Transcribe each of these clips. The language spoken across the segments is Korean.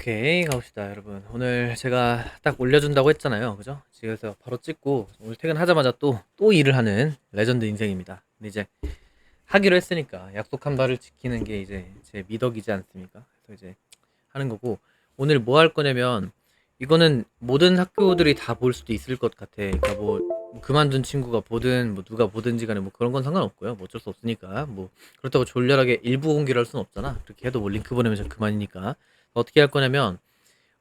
오케이, 가봅시다, 여러분. 오늘 제가 딱 올려준다고 했잖아요. 그죠? 집에서 바로 찍고, 오늘 퇴근하자마자 또 일을 하는 레전드 인생입니다. 근데 이제 하기로 했으니까 약속한 바를 지키는 게 이제 제 미덕이지 않습니까? 그래서 이제 하는 거고, 오늘 뭐 할 거냐면, 이거는 모든 학교들이 다 볼 수도 있을 것 같아. 그러니까 뭐, 그만둔 친구가 보든, 뭐 누가 보든지 간에 뭐 그런 건 상관없고요. 뭐 어쩔 수 없으니까. 뭐, 그렇다고 졸렬하게 일부 공개를 할 수는 없잖아. 그렇게 해도 뭐 링크 보내면 저 그만이니까. 어떻게 할 거냐면,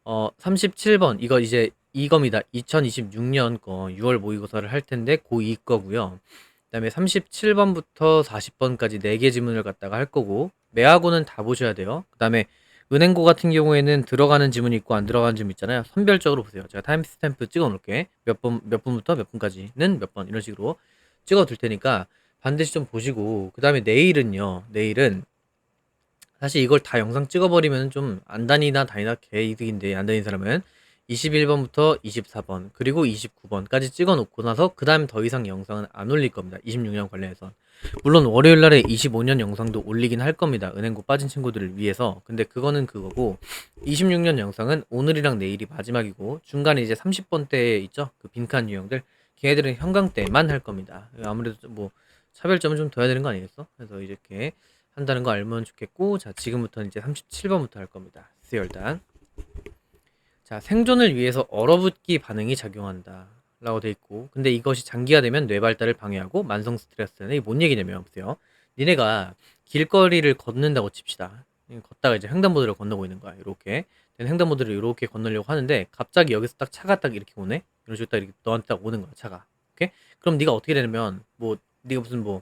37번 이거 이제 이겁니다. 2026년 거 6월 모의고사를 할 텐데 고2 거고요. 그다음에 37번부터 40번까지 4개 지문을 갖다가 할 거고 매하고는 다 보셔야 돼요. 그다음에 은행고 같은 경우에는 들어가는 지문이 있고 안 들어가는 지문 있잖아요. 선별적으로 보세요. 제가 타임스탬프 찍어 놓을게. 몇 분부터 몇 분까지는 몇 번 이런 식으로 찍어 둘 테니까 반드시 좀 보시고 그다음에 내일은 사실 이걸 다 영상 찍어버리면 좀 안 다니나 개이득인데 안 다니는 사람은 21번부터 24번 그리고 29번까지 찍어놓고 나서 그 다음에 더 이상 영상은 안 올릴 겁니다. 26년 관련해서 물론 월요일날에 25년 영상도 올리긴 할 겁니다. 은행고 빠진 친구들을 위해서. 근데 그거는 그거고 26년 영상은 오늘이랑 내일이 마지막이고 중간에 이제 30번 때 있죠? 그 빈칸 유형들 걔네들은 현강 때만 할 겁니다. 아무래도 뭐 차별점은 좀 둬야 되는 거 아니겠어? 그래서 이렇게 한다는 거 알면 좋겠고, 자, 지금부터는 이제 37번부터 할 겁니다. 수열단. 자, 생존을 위해서 얼어붙기 반응이 작용한다. 라고 돼 있고, 근데 이것이 장기화되면 뇌 발달을 방해하고 만성 스트레스는 이게 뭔 얘기냐면, 보세요. 니네가 길거리를 걷는다고 칩시다. 걷다가 이제 횡단보도를 건너고 있는 거야. 이렇게. 횡단보도를 이렇게 건너려고 하는데, 갑자기 여기서 딱 차가 딱 이렇게 오네? 이런 식으로 딱 이렇게 너한테 딱 오는 거야, 차가. 오케이? 그럼 네가 어떻게 되냐면, 뭐, 네가 무슨 뭐,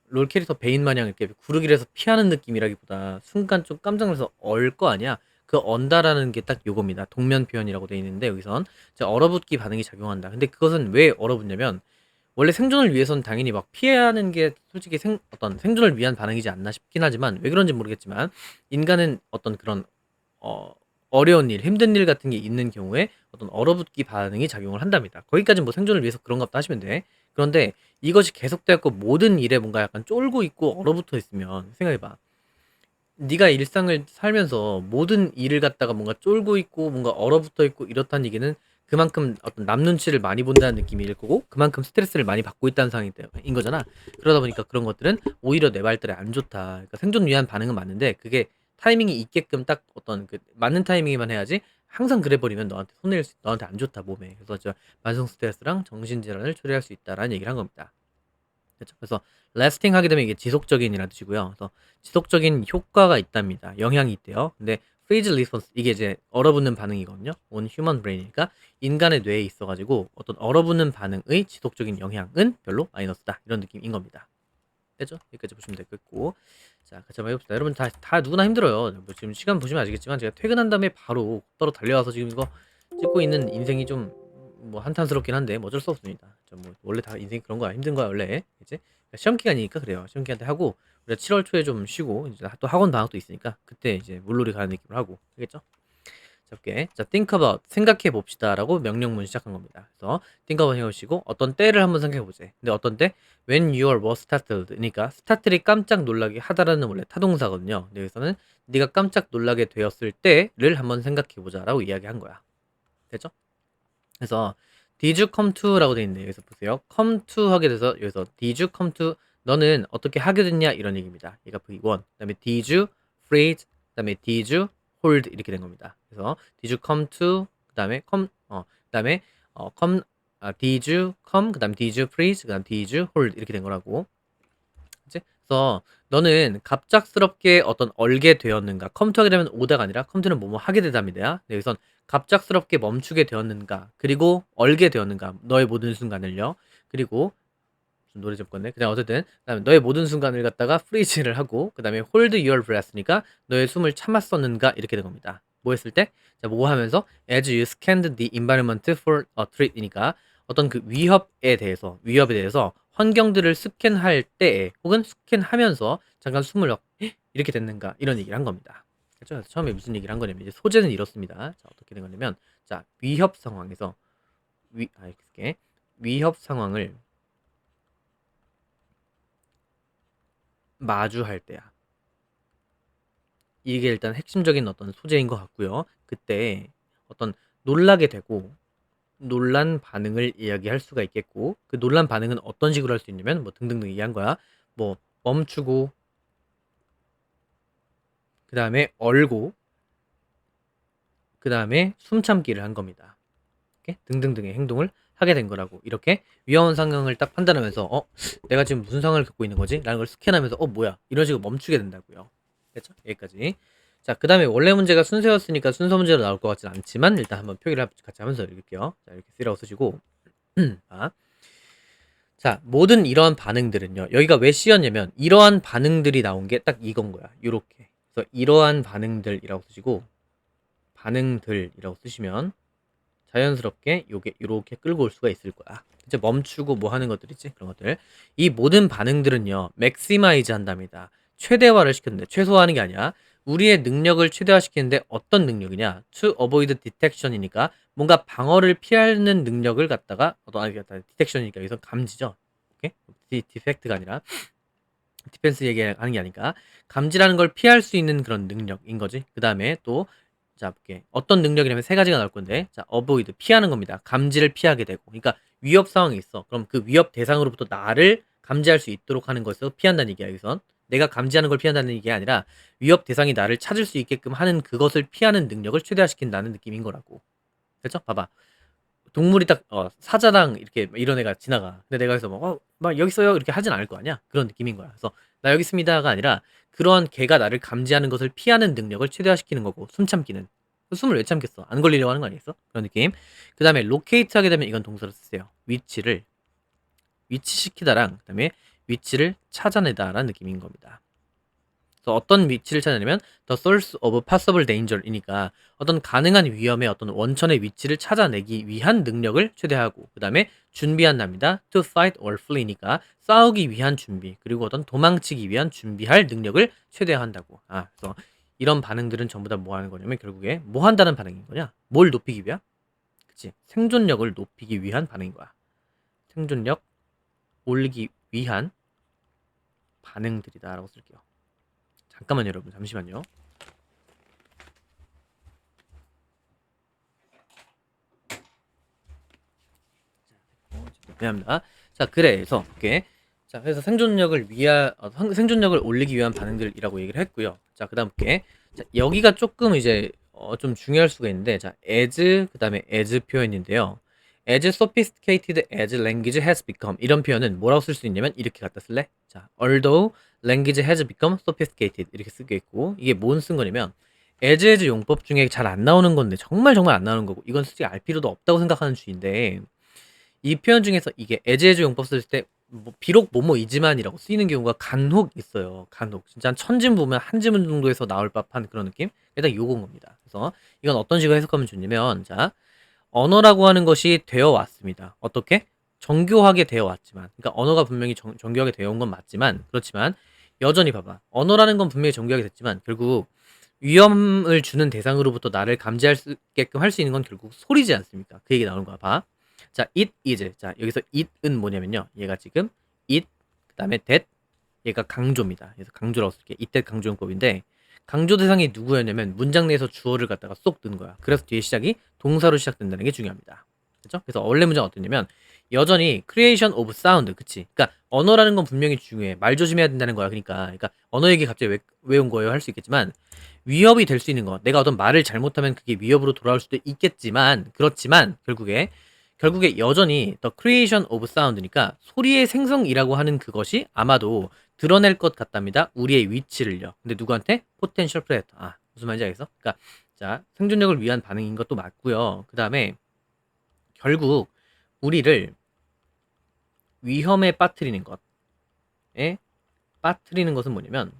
롤 캐릭터 베인 마냥 이렇게 구르기에서 피하는 느낌이라기보다 순간 좀 깜짝 놀라서 얼 거 아니야. 그 언다라는 게 딱 요겁니다. 동면 표현이라고 돼 있는데 여기선 얼어붙기 반응이 작용한다. 근데 그것은 왜 얼어붙냐면 원래 생존을 위해서는 당연히 막 피하는 게 솔직히 어떤 생존을 위한 반응이지 않나 싶긴 하지만 왜 그런지 모르겠지만 인간은 어떤 그런 어, 어려운 일, 힘든 일 같은 게 있는 경우에 어떤 얼어붙기 반응이 작용을 한답니다. 거기까지 뭐 생존을 위해서 그런가 보다 하시면 돼. 그런데 이것이 계속되고 모든 일에 뭔가 약간 쫄고 있고 얼어붙어 있으면 생각해봐. 네가 일상을 살면서 모든 일을 갖다가 뭔가 쫄고 있고 뭔가 얼어붙어 있고 이렇다는 얘기는 그만큼 어떤 남 눈치를 많이 본다는 느낌일 거고 그만큼 스트레스를 많이 받고 있다는 상황인 거잖아. 그러다 보니까 그런 것들은 오히려 내 발달에 안 좋다. 그러니까 생존 위한 반응은 맞는데 그게 타이밍이 있게끔 딱 어떤 그 맞는 타이밍에만 해야지 항상 그래 버리면 너한테 안 좋다 몸에. 그래서 저 만성 스트레스랑 정신 질환을 초래할 수 있다라는 얘기를 한 겁니다. 그렇죠. 그래서 lasting 하게 되면 이게 지속적인이라는 뜻이고요. 그래서 지속적인 효과가 있답니다. 영향이 있대요. 근데 freeze response 이게 이제 얼어붙는 반응이거든요. on human brain이니까 인간의 뇌에 있어가지고 어떤 얼어붙는 반응의 지속적인 영향은 별로 마이너스다. 이런 느낌인 겁니다. 됐죠? 여기까지 보시면 되겠고 자 같이 한번 해봅시다. 여러분 다 누구나 힘들어요. 뭐 지금 시간 보시면 아시겠지만 제가 퇴근한 다음에 바로 달려와서 지금 이거 찍고 있는 인생이 좀 뭐 한탄스럽긴 한데 뭐 어쩔 수 없습니다. 뭐 원래 다 인생이 그런 거야. 힘든 거야 원래. 이제 시험 기간이니까 그래요. 시험 기간 때 하고 우리가 7월 초에 좀 쉬고 이제 또 학원 방학도 있으니까 그때 이제 물놀이 가는 느낌으로 하고 알겠죠? 잡게. 자, think about. 생각해 봅시다. 라고 명령문 시작한 겁니다. 그래서 think about 해오시고 어떤 때를 한번 생각해 보세요. 근데 어떤 때? When your was startled. 그러니까 스타틀이 깜짝 놀라게 하다라는 원래 타동사거든요. 근데 여기서는 네가 깜짝 놀라게 되었을 때를 한번 생각해 보자라고 이야기한 거야. 됐죠? 그래서 did you come to 라고 돼 있는데 여기서 보세요. come to 하게 돼서 여기서 did you come to 너는 어떻게 하게 됐냐 이런 얘기입니다. 얘가 V1. 그다음에 did you freeze 그다음에 did you hold 이렇게 된 겁니다. 그래서 did you come to 그다음에 그다음에 come did you come 그다음에 did you freeze 그다음 did you hold 이렇게 된 거라고. 그치? 그래서 너는 갑작스럽게 어떤 얼게 되었는가? 컴투하게 되면 오다가 아니라 컴투는 뭐뭐 하게 되답니다. 네, 여기선 갑작스럽게 멈추게 되었는가? 그리고 얼게 되었는가? 너의 모든 순간을요. 그리고 무슨 노래 좀 껐네. 그냥 어쨌든 그다음에 너의 모든 순간을 갖다가 프리즈를 하고 그다음에 hold your breath니까 너의 숨을 참았었는가 이렇게 된 겁니다. 뭐 했을 때? 자, 뭐 하면서 as you scanned the environment for a threat이니까 어떤 그 위협에 대해서 환경들을 스캔할 때에 혹은 스캔하면서 잠깐 숨을 이렇게 됐는가 이런 얘기를 한 겁니다. 그렇죠? 그래서 처음에 무슨 얘기를 한 거냐면 이제 소재는 이렇습니다. 자, 어떻게 된 거냐면 자, 위협 상황에서 이렇게 위협 상황을 마주할 때야. 이게 일단 핵심적인 어떤 소재인 것 같고요. 그때 어떤 놀라게 되고 놀란 반응을 이야기할 수가 있겠고 그 놀란 반응은 어떤 식으로 할 수 있냐면 뭐 등등등 얘기한 거야. 뭐 멈추고 그다음에 얼고 그다음에 숨 참기를 한 겁니다. 이렇게 등등등의 행동을 하게 된 거라고. 이렇게 위험한 상황을 딱 판단하면서 내가 지금 무슨 상황을 겪고 있는 거지? 라는 걸 스캔하면서 뭐야? 이런 식으로 멈추게 된다고요. 됐죠? 여기까지. 자, 그 다음에 원래 문제가 순서였으니까 순서 문제로 나올 것 같진 않지만 일단 한번 표기를 같이 하면서 읽을게요. 자, 이렇게 쓰라고 쓰시고 자, 모든 이러한 반응들은요. 여기가 왜 C였냐면 이러한 반응들이 나온 게 딱 이건 거야. 요렇게. 그래서 이러한 반응들이라고 쓰시고 반응들이라고 쓰시면 자연스럽게 요게 이렇게 끌고 올 수가 있을 거야. 이제 멈추고 뭐 하는 것들이지? 그런 것들. 이 모든 반응들은요. 맥시마이즈 한답니다. 최대화를 시켰는데 최소화하는 게 아니야. 우리의 능력을 최대화시키는데 어떤 능력이냐? To avoid detection이니까 뭔가 방어를 피하는 능력을 갖다가 detection이니까 여기서 감지죠. 오케이? 디펙트가 아니라 디펜스 얘기하는 게 아니까 감지라는 걸 피할 수 있는 그런 능력인 거지. 그 다음에 또 자, 볼게. 어떤 능력이냐면 세 가지가 나올 건데, 자, avoid, 피하는 겁니다. 감지를 피하게 되고. 그러니까 위협 상황이 있어. 그럼 그 위협 대상으로부터 나를 감지할 수 있도록 하는 것을 피한다는 얘기야, 여기선. 내가 감지하는 걸 피한다는 얘기 아니라 위협 대상이 나를 찾을 수 있게끔 하는 그것을 피하는 능력을 최대화시킨다는 느낌인 거라고. 그렇죠? 봐봐. 동물이 딱 사자랑 이렇게 이런 애가 지나가. 근데 내가 그래서 막 여기 있어요 이렇게 하진 않을 거 아니야. 그런 느낌인 거야. 그래서 나 여기 있습니다가 아니라 그런 개가 나를 감지하는 것을 피하는 능력을 최대화시키는 거고 숨 참기는 숨을 왜 참겠어? 안 걸리려고 하는 거 아니겠어? 그런 느낌. 그 다음에 로케이트 하게 되면 이건 동사로 쓰세요. 위치시키다랑 그 다음에 위치를 찾아내다라는 느낌인 겁니다. 그래서 어떤 위치를 찾아내면 the source of possible danger이니까 어떤 가능한 위험의 어떤 원천의 위치를 찾아내기 위한 능력을 최대화하고 그 다음에 준비한답니다. to fight or flee니까 싸우기 위한 준비 그리고 어떤 도망치기 위한 준비할 능력을 최대화한다고. 그래서 이런 반응들은 전부 다 뭐 하는 거냐면 결국에 뭐 한다는 반응인 거냐? 뭘 높이기 위한? 그치? 생존력을 높이기 위한 반응인 거야. 생존력 올리기 위한 반응들이다라고 쓸게요. 잠깐만요, 여러분. 잠시만요. 미안합니다. 자, 그래서 이렇게 자, 그래서 생존력을 올리기 위한 반응들이라고 얘기를 했고요. 자, 그다음 볼게. 자, 여기가 조금 이제 좀 중요할 수가 있는데, 자, 그다음에 as 표현인데요. as sophisticated as language has become 이런 표현은 뭐라고 쓸 수 있냐면 이렇게 갖다 쓸래? 자, although language has become sophisticated 이렇게 쓰겠고 이게 뭔 쓴 거냐면 as 용법 중에 잘 안 나오는 건데 정말 안 나오는 거고 이건 솔직히 알 필요도 없다고 생각하는 주인데 이 표현 중에서 이게 에즈에즈 용법 쓸 때 비록 뭐뭐이지만이라고 쓰이는 경우가 간혹 있어요. 간혹. 진짜 한 1000진 보면 한 지문 정도에서 나올 법한 그런 느낌? 일단 요건 겁니다. 그래서 이건 어떤 식으로 해석하면 좋냐면 자, 언어라고 하는 것이 되어 왔습니다. 어떻게? 정교하게 되어 왔지만. 그러니까 언어가 분명히 정교하게 되어 온 건 맞지만 그렇지만 여전히 봐봐. 언어라는 건 분명히 정교하게 됐지만 결국 위험을 주는 대상으로부터 나를 감지할 수 있게끔 할 수 있는 건 결국 소리지 않습니까? 그 얘기 나오는 거야. 봐. 자, it is. 자, 여기서 it은 뭐냐면요. 얘가 지금 it, 그 다음에 that, 얘가 강조입니다. 그래서 강조라고 쓸게. it, that 강조용법인데 강조 대상이 누구였냐면 문장 내에서 주어를 갖다가 쏙 넣은 거야. 그래서 뒤에 시작이 동사로 시작된다는 게 중요합니다. 그렇죠? 그래서 원래 문장은 어떠냐면 여전히 creation of sound, 그치? 그러니까 언어라는 건 분명히 중요해. 말 조심해야 된다는 거야. 그러니까 언어 얘기 갑자기 왜 온 거예요? 할 수 있겠지만 위협이 될 수 있는 거. 내가 어떤 말을 잘못하면 그게 위협으로 돌아올 수도 있겠지만 그렇지만 결국에 여전히 the creation of sound니까 소리의 생성이라고 하는 그것이 아마도 드러낼 것 같답니다. 우리의 위치를요. 근데 누구한테? potential predator. 무슨 말인지 알겠어? 그러니까 자, 생존력을 위한 반응인 것도 맞고요. 그 다음에 결국 우리를 위험에 빠뜨리는 것은 뭐냐면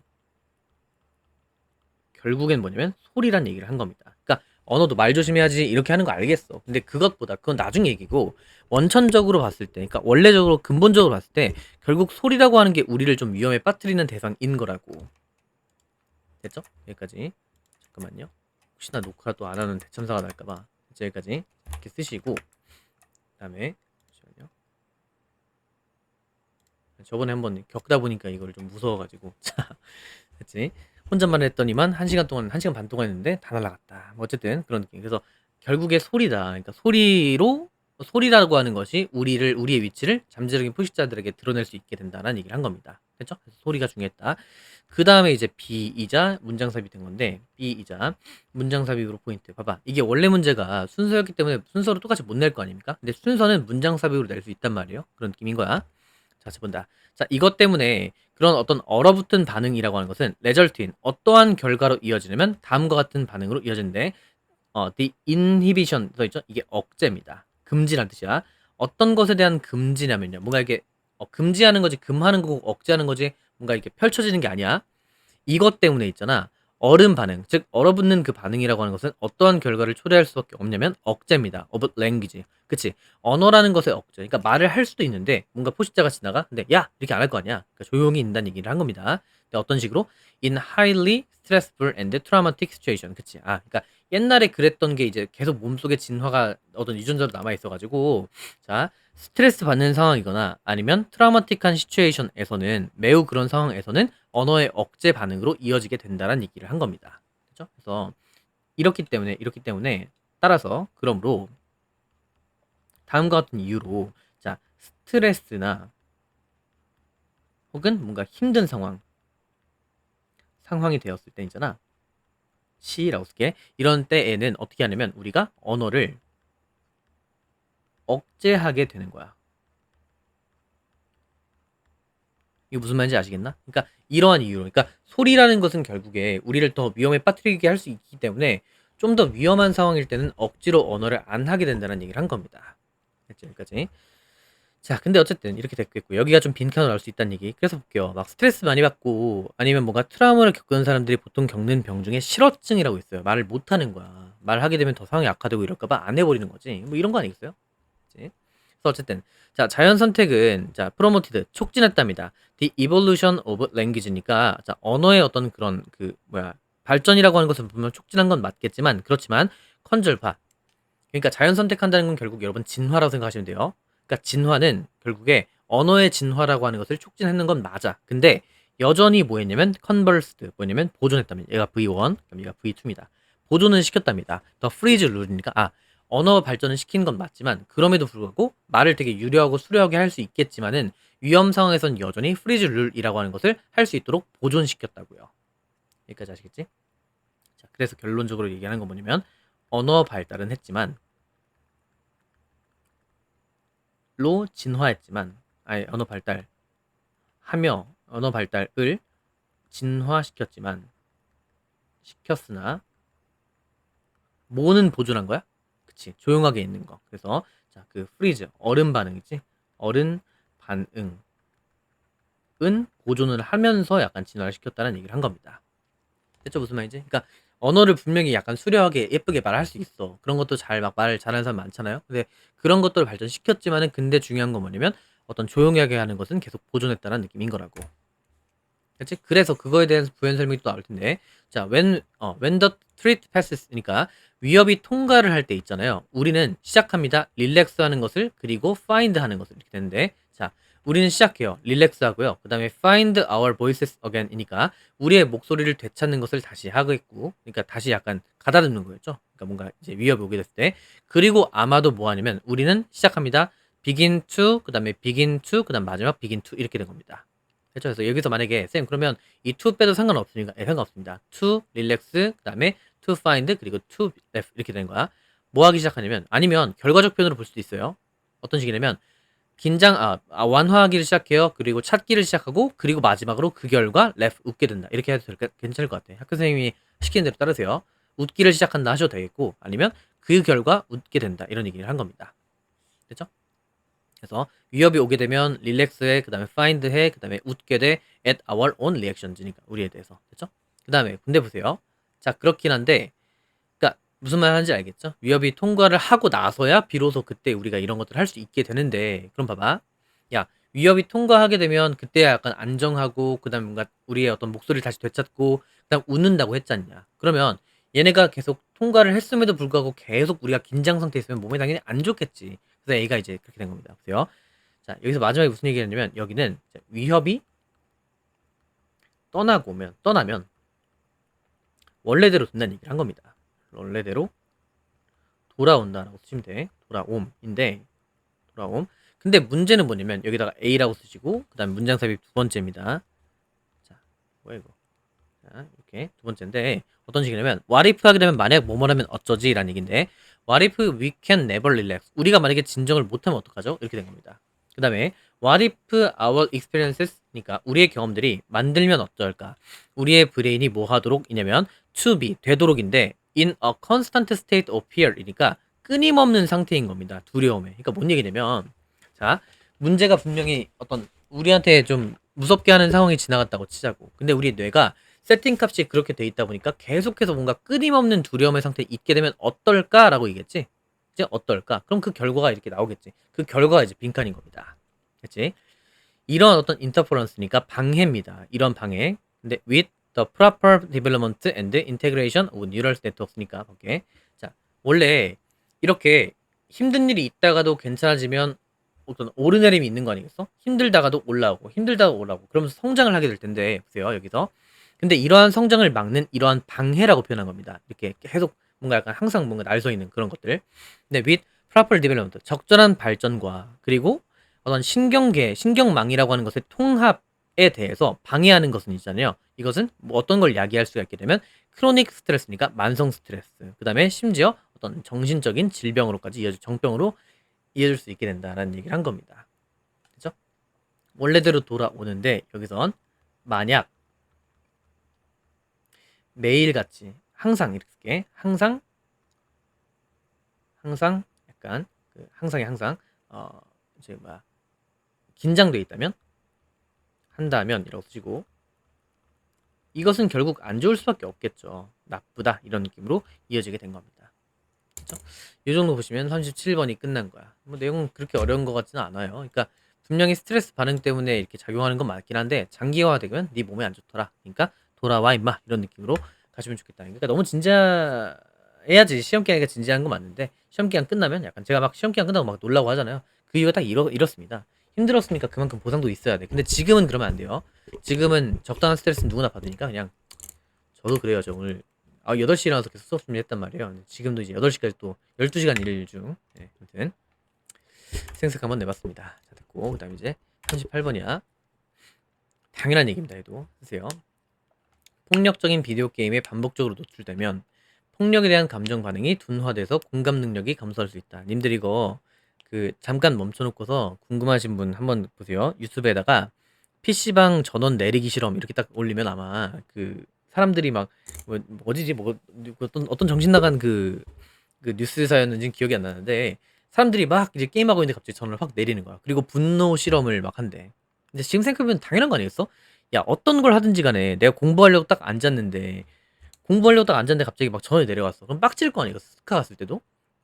결국엔 뭐냐면 소리란 얘기를 한 겁니다. 그러니까 언어도 말 조심해야지 이렇게 하는 거 알겠어. 근데 그건 나중 얘기고 원천적으로 봤을 때, 그러니까 원래적으로 근본적으로 봤을 때 결국 소리라고 하는 게 우리를 좀 위험에 빠뜨리는 대상인 거라고. 됐죠? 여기까지. 잠깐만요. 혹시나 녹화 또 안 하는 대참사가 날까봐 여기까지 이렇게 쓰시고 그다음에 잠시만요. 저번에 한번 겪다 보니까 이걸 좀 무서워가지고 자, 됐지? 혼잣말을 했더니만 1시간 동안 1시간 반 동안 했는데 다 날아갔다. 뭐 어쨌든 그런 느낌. 그래서 결국에 소리다. 그러니까 소리라고 하는 것이 우리의 위치를 잠재적인 포식자들에게 드러낼 수 있게 된다는 얘기를 한 겁니다. 됐죠? 그래서 소리가 중요했다. 그 다음에 이제 B이자 문장 삽입이 된 건데 B이자 문장 삽입으로 포인트. 봐봐. 이게 원래 문제가 순서였기 때문에 순서로 똑같이 못 낼 거 아닙니까? 근데 순서는 문장 삽입으로 낼 수 있단 말이에요. 그런 느낌인 거야. 자, 본다. 자, 이것 때문에 그런 어떤 얼어붙은 반응이라고 하는 것은 result인 어떠한 결과로 이어지냐면 다음과 같은 반응으로 이어지는데 the inhibition 써 있죠? 이게 억제입니다. 금지란 뜻이야. 어떤 것에 대한 금지냐면요. 뭔가 이게 금지하는 거지 금하는 거고 억제하는 거지 뭔가 이렇게 펼쳐지는 게 아니야. 이것 때문에 있잖아. 얼음 반응, 즉 얼어붙는 그 반응이라고 하는 것은 어떠한 결과를 초래할 수밖에 없냐면 억제입니다. of language. 그치? 언어라는 것의 억제. 그러니까 말을 할 수도 있는데 뭔가 포식자가 지나가. 근데 야 이렇게 안 할 거 아니야. 그러니까 조용히 있는다는 얘기를 한 겁니다. 근데 어떤 식으로? In highly stressful and traumatic situation. 그치? 그러니까 옛날에 그랬던 게 이제 계속 몸속에 진화가 어떤 유전자로 남아 있어가지고 자 스트레스 받는 상황이거나 아니면 트라우마틱한 시츄에이션에서는 매우 그런 상황에서는 언어의 억제 반응으로 이어지게 된다는 얘기를 한 겁니다. 그렇죠? 그래서 이렇기 때문에 따라서 그러므로 다음과 같은 이유로 자 스트레스나 혹은 뭔가 힘든 상황이 되었을 때 있잖아. 시라고 쓸게. 이런 때에는 어떻게 하냐면 우리가 언어를 억제하게 되는 거야. 이게 무슨 말인지 아시겠나? 그러니까 이러한 이유로 그러니까 소리라는 것은 결국에 우리를 더 위험에 빠뜨리게 할 수 있기 때문에 좀 더 위험한 상황일 때는 억지로 언어를 안 하게 된다는 얘기를 한 겁니다. 됐죠? 여기까지. 자, 근데 어쨌든 이렇게 됐겠고 여기가 좀 빈칸으로 나올 수 있다는 얘기. 그래서 볼게요. 막 스트레스 많이 받고 아니면 뭔가 트라우마를 겪은 사람들이 보통 겪는 병 중에 실어증이라고 있어요. 말을 못 하는 거야. 말하게 되면 더 상황이 악화되고 이럴까봐 안 해버리는 거지. 뭐 이런 거 아니겠어요? 그치? 그래서 어쨌든 자 자연 선택은 자 프로모티드 촉진했답니다. The evolution of language니까 자 언어의 어떤 그런 그 뭐야 발전이라고 하는 것은 분명 촉진한 건 맞겠지만 그렇지만 컨절파 그러니까 자연 선택한다는 건 결국 여러분 진화라고 생각하시면 돼요. 그러니까 진화는 결국에 언어의 진화라고 하는 것을 촉진했는 건 맞아. 근데 여전히 뭐였냐면 컨버스드 뭐냐면 보존했답니다. 얘가 V1, 그럼 얘가 V2입니다. 보존은 시켰답니다. 더 프리즈 룰이니까 언어 발전을 시킨 건 맞지만 그럼에도 불구하고 말을 되게 유려하고 수려하게 할 수 있겠지만은 위험 상황에선 여전히 프리즈 룰이라고 하는 것을 할 수 있도록 보존시켰다고요. 여기까지 아시겠지? 자, 그래서 결론적으로 얘기하는 건 뭐냐면 언어 발달은 했지만 로 진화했지만 언어 발달을 진화시켰지만 시켰으나 뭐는 보존한 거야? 그치 조용하게 있는 거. 그래서 자 그 프리즈 얼음 반응 있지? 얼음 반응은 보존을 하면서 약간 진화를 시켰다는 얘기를 한 겁니다. 됐죠 무슨 말인지? 그러니까 언어를 분명히 약간 수려하게 예쁘게 말할 수 있어. 그런 것도 잘 막 말 잘하는 사람 많잖아요. 근데 그런 것들을 발전시켰지만은 근데 중요한 건 뭐냐면 어떤 조용하게 하는 것은 계속 보존했다는 느낌인 거라고. 그치? 그래서 그거에 대한 부연 설명이 또 나올 텐데 자 when the threat passes니까 위협이 통과를 할 때 있잖아요. 우리는 시작합니다. 릴렉스 하는 것을 그리고 find 하는 것을 이렇게 되는데 자 우리는 시작해요. 릴렉스 하고요. 그 다음에 find our voices again 이니까 우리의 목소리를 되찾는 것을 다시 하겠고 그러니까 다시 약간 가다듬는 거였죠. 그러니까 뭔가 이제 위협이 오게 됐을 때 그리고 아마도 뭐 하냐면 우리는 시작합니다. begin to 그 다음에 begin to 그 다음 마지막 begin to 이렇게 된 겁니다. 그렇죠. 그래서 여기서 만약에 쌤 그러면 이 to 빼도 상관없으니까 상관없습니다. to relax 그다음에 to find 그리고 to left 이렇게 되는 거야. 뭐 하기 시작하냐면 아니면 결과적 표현으로 볼 수도 있어요. 어떤 식이냐면 완화하기를 시작해요. 그리고 찾기를 시작하고 그리고 마지막으로 그 결과 left 웃게 된다. 이렇게 해도 괜찮을 것 같아. 학교 선생님이 시키는 대로 따르세요. 웃기를 시작한다 하셔도 되겠고 아니면 그 결과 웃게 된다. 이런 얘기를 한 겁니다. 됐죠? 그래서 위협이 오게 되면 릴렉스해 그다음에 find해 그다음에 웃게 돼 at our own reactions니까 우리에 대해서 됐죠? 그다음에 근데 보세요. 자 그렇긴 한데 그러니까 무슨 말 하는지 알겠죠? 위협이 통과를 하고 나서야 비로소 그때 우리가 이런 것들을 할 수 있게 되는데 그럼 봐봐. 야 위협이 통과하게 되면 그때야 약간 안정하고 그다음에 뭔가 우리의 어떤 목소리를 다시 되찾고 그다음 웃는다고 했잖냐. 그러면 얘네가 계속 통과를 했음에도 불구하고 계속 우리가 긴장 상태에 있으면 몸에 당연히 안 좋겠지. 그래서 A가 이제 그렇게 된 겁니다. 보세요. 자, 여기서 마지막에 무슨 얘기를 했냐면 여기는 위협이 떠나면 원래대로 둔다는 얘기를 한 겁니다. 원래대로 돌아온다라고 쓰시면 돼. 돌아옴인데 돌아옴. 근데 문제는 뭐냐면 여기다가 A라고 쓰시고 그 다음에 문장 삽입 두 번째입니다. 자, 뭐야 이거. 자, 이렇게 두 번째인데 어떤 식이냐면 what if 하게 되면 만약 뭐뭐라면 어쩌지 라는 얘기인데 what if we can never relax 우리가 만약에 진정을 못하면 어떡하죠? 이렇게 된 겁니다. 그 다음에 what if our experiences 니까 우리의 경험들이 만들면 어떨까? 우리의 브레인이 뭐 하도록 이냐면 to be 되도록인데 in a constant state of fear 이니까 끊임없는 상태인 겁니다. 두려움에. 그러니까 뭔 얘기냐면 자 문제가 분명히 어떤 우리한테 좀 무섭게 하는 상황이 지나갔다고 치자고. 근데 우리 뇌가 세팅 값이 그렇게 돼 있다 보니까 계속해서 뭔가 끊임없는 두려움의 상태에 있게 되면 어떨까라고 얘기했지. 이제 어떨까? 그럼 그 결과가 이렇게 나오겠지. 그 결과가 이제 빈칸인 겁니다. 그렇지? 이런 어떤 인터퍼런스니까 방해입니다. 이런 방해. 근데 with the proper development and integration of neural networks니까 볼게. 자, 원래 이렇게 힘든 일이 있다가도 괜찮아지면 어떤 오르내림이 있는 거 아니겠어? 힘들다가도 올라오고 힘들다가 올라오고 그러면서 성장을 하게 될 텐데 보세요 여기서. 근데 이러한 성장을 막는 이러한 방해라고 표현한 겁니다. 이렇게 계속 뭔가 약간 항상 뭔가 날 서 있는 그런 것들. 근데 with proper development 적절한 발전과 그리고 어떤 신경계, 신경망이라고 하는 것의 통합에 대해서 방해하는 것은 있잖아요. 이것은 뭐 어떤 걸 야기할 수가 있게 되면 크로닉 스트레스니까 만성 스트레스. 그 다음에 심지어 어떤 정신적인 질병으로까지 이어질 정병으로 이어질 수 있게 된다라는 얘기를 한 겁니다. 그죠? 원래대로 돌아오는데 여기선 만약 매일같이 항상 이렇게 항상 약간 그 항상이 항상 이제 뭐야 긴장돼 있다면 한다면 이라고 쓰시고 이것은 결국 안 좋을 수밖에 없겠죠. 나쁘다 이런 느낌으로 이어지게 된 겁니다. 그렇죠? 이 정도 보시면 37번이 끝난 거야. 뭐 내용은 그렇게 어려운 것 같지는 않아요. 그러니까 분명히 스트레스 반응 때문에 이렇게 작용하는 건 맞긴 한데 장기화되면 네 몸에 안 좋더라. 그러니까 돌아와 임마 이런 느낌으로 가시면 좋겠다. 그러니까 너무 진지해야지 시험 기간이니까 진지한 건 맞는데 시험 기간 끝나면 약간 제가 막 시험 기간 끝나고 막 놀라고 하잖아요. 그 이유가 딱 이렇습니다. 힘들었으니까 그만큼 보상도 있어야 돼. 근데 지금은 그러면 안 돼요. 지금은 적당한 스트레스는 누구나 받으니까 그냥 저도 그래요. 저 오늘 8시에 일어나서 계속 수업 준비했단 말이에요. 근데 지금도 이제 8시까지 또 12시간 일 중. 네, 아무튼 생색 한번 내봤습니다. 자, 됐고 그 다음에 이제 38번이야. 당연한 얘기입니다. 얘도 쓰세요. 폭력적인 비디오 게임에 반복적으로 노출되면 폭력에 대한 감정 반응이 둔화돼서 공감 능력이 감소할 수 있다. 님들 이거 그 잠깐 멈춰놓고서 궁금하신 분 한번 보세요. 유튜브에다가 PC방 전원 내리기 실험 이렇게 딱 올리면 아마 그 사람들이 막 어디지 뭐 어떤 정신 나간 그 뉴스사였는지 기억이 안 나는데 사람들이 막 이제 게임하고 있는데 갑자기 전원을 확 내리는 거야. 그리고 분노 실험을 막 한대. 근데 지금 생각해보면 당연한 거 아니겠어? 야 어떤 걸 하든지 간에 내가 공부하려고 딱 앉았는데 갑자기 막 전원이 내려왔어. 그럼 빡칠 거 아니겠어? 스카 갔을 때도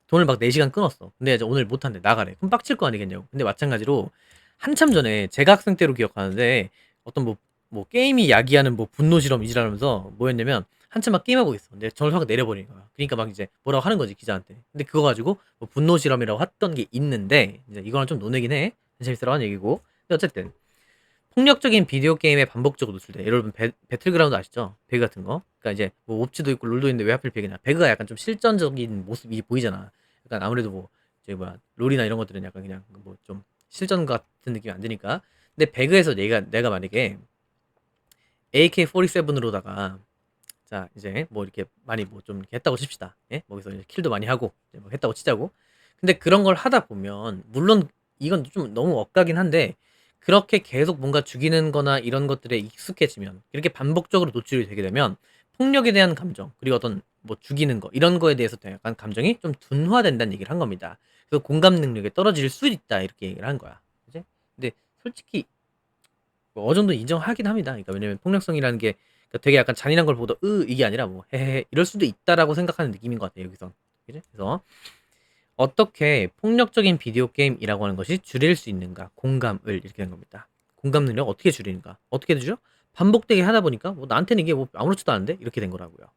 돈을 막 4시간 끊었어. 근데 이제 오늘 못한대 나가래. 그럼 빡칠 거 아니겠냐고. 근데 마찬가지로 한참 전에 제가 학생 때로 기억하는데 어떤 뭐 게임이 야기하는 뭐 분노 실험 이지라면서 뭐였냐면 한참 막 게임하고 있어. 근데 저를 확 내려버리는 거야. 그러니까 막 이제 뭐라고 하는 거지 기자한테. 근데 그거 가지고 뭐 분노 실험이라고 했던 게 있는데 이제 이거랑 좀 논외긴 해. 재밌으라는 얘기고. 근데 어쨌든 폭력적인 비디오 게임에 반복적으로 노출돼. 여러분 배틀그라운드 아시죠? 배그 같은 거. 그러니까 이제 뭐 옵치도 있고 롤도 있는데 왜 하필 배그냐? 배그가 약간 좀 실전적인 모습이 보이잖아. 약간 아무래도 뭐 저기 뭐야 롤이나 이런 것들은 약간 그냥 뭐 좀 실전 같은 느낌이 안 드니까. 근데 배그에서 내가 만약에 AK47으로다가 자 이제 뭐 이렇게 많이 뭐 좀 했다고 칩시다. 예? 뭐 거기서 이제 킬도 많이 하고 이제 뭐 했다고 치자고. 근데 그런 걸 하다 보면 물론 이건 좀 너무 억까긴 한데 그렇게 계속 뭔가 죽이는 거나 이런 것들에 익숙해지면 이렇게 반복적으로 노출이 되게 되면 폭력에 대한 감정 그리고 어떤 뭐 죽이는 거 이런 거에 대해서 약간 감정이 좀 둔화된다는 얘기를 한 겁니다. 그래서 공감 능력이 떨어질 수 있다 이렇게 얘기를 한 거야. 그지? 근데 솔직히 뭐 어느 정도 인정하긴 합니다. 그러니까 왜냐면 폭력성이라는 게 그러니까 되게 약간 잔인한 걸 보다 이게 아니라 뭐 헤헤 이럴 수도 있다라고 생각하는 느낌인 것 같아요 여기서. 그지? 그래서 어떻게 폭력적인 비디오 게임이라고 하는 것이 줄일 수 있는가? 공감을 이렇게 된 겁니다. 공감 능력 어떻게 줄이는가? 어떻게 되죠? 반복되게 하다 보니까 뭐 나한테는 이게 뭐 아무렇지도 않은데 이렇게 된 거라고요.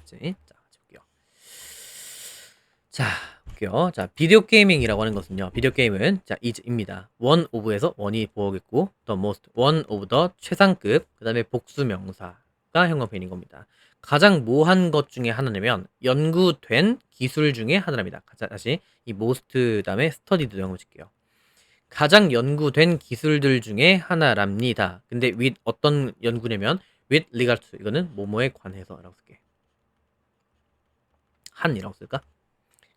이제 자 볼게요. 자 볼게요. 자 비디오 게이밍이라고 하는 것은요. 비디오 게임은 자 is입니다. one of에서 one이 보어겠고 the most one of the 최상급 그 다음에 복수 명사가 있으니까 형광펜인 겁니다. 가장 모한 것 중에 하나냐면 연구된 기술 중에 하나랍니다. 다시 이 most 다음에 studied 영어 줄게요. 가장 연구된 기술들 중에 하나랍니다. 근데 with 어떤 연구냐면 with regard to 이거는 뭐뭐에 관해서라고 쓸게. 한이라고 쓸까?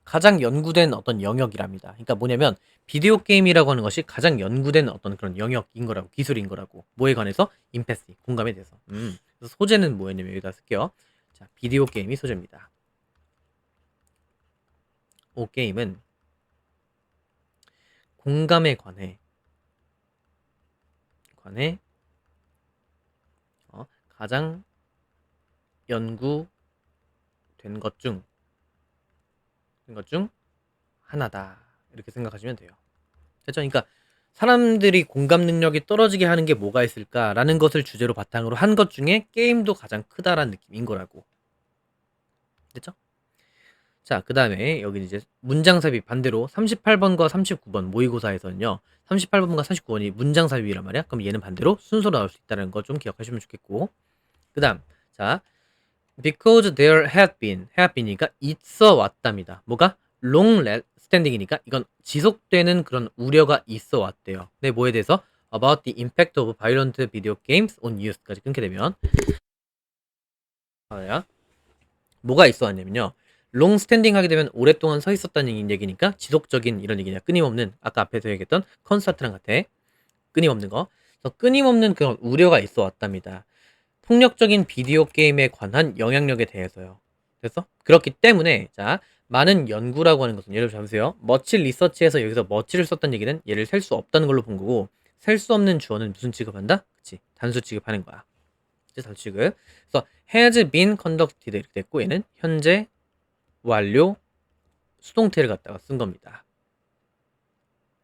가장 연구된 어떤 영역이랍니다. 그러니까 뭐냐면 비디오 게임이라고 하는 것이 가장 연구된 어떤 그런 영역인 거라고, 기술인 거라고. 뭐에 관해서? 임패시, 공감에 대해서. 그래서 소재는 뭐였냐면 여기다 쓸게요. 자, 비디오 게임이 소재입니다. 오 게임은 공감에 관해 가장 연구된 것 중 하나다. 이렇게 생각하시면 돼요. 그렇죠? 그러니까 사람들이 공감 능력이 떨어지게 하는 게 뭐가 있을까라는 것을 주제로 바탕으로 한 것 중에 게임도 가장 크다라는 느낌인 거라고. 됐죠? 자, 그 다음에 여기 이제 문장 삽입 반대로 38번과 39번 모의고사에서는요. 38번과 39번이 문장 삽입이란 말이야. 그럼 얘는 반대로 순서로 나올 수 있다는 거 좀 기억하시면 좋겠고. 그 다음, 자, because there had been이니까 있어 왔답니다. 뭐가? long standing이니까 이건 지속되는 그런 우려가 있어 왔대요. 네, 뭐에 대해서? about the impact of violent video games on youth까지 끊게 되면 뭐가 있어 왔냐면요. 롱 스탠딩 하게 되면 오랫동안 서 있었다는 얘기니까 지속적인 이런 얘기냐. 끊임없는 아까 앞에서 얘기했던 콘서트랑 같아. 끊임없는 거. 그래서 끊임없는 그런 우려가 있어 왔답니다. 폭력적인 비디오 게임에 관한 영향력에 대해서요. 그래서 그렇기 때문에 자 많은 연구라고 하는 것은 예를 들어 보세요. 머치 리서치에서 여기서 머치를 썼다는 얘기는 얘를 셀 수 없다는 걸로 본 거고 셀 수 없는 주어는 무슨 취급한다? 그치 단수 취급하는 거야. 단수 취급. 그래서 has been conducted 이렇게 됐고 얘는 현재 완료 수동태를 갖다가 쓴 겁니다.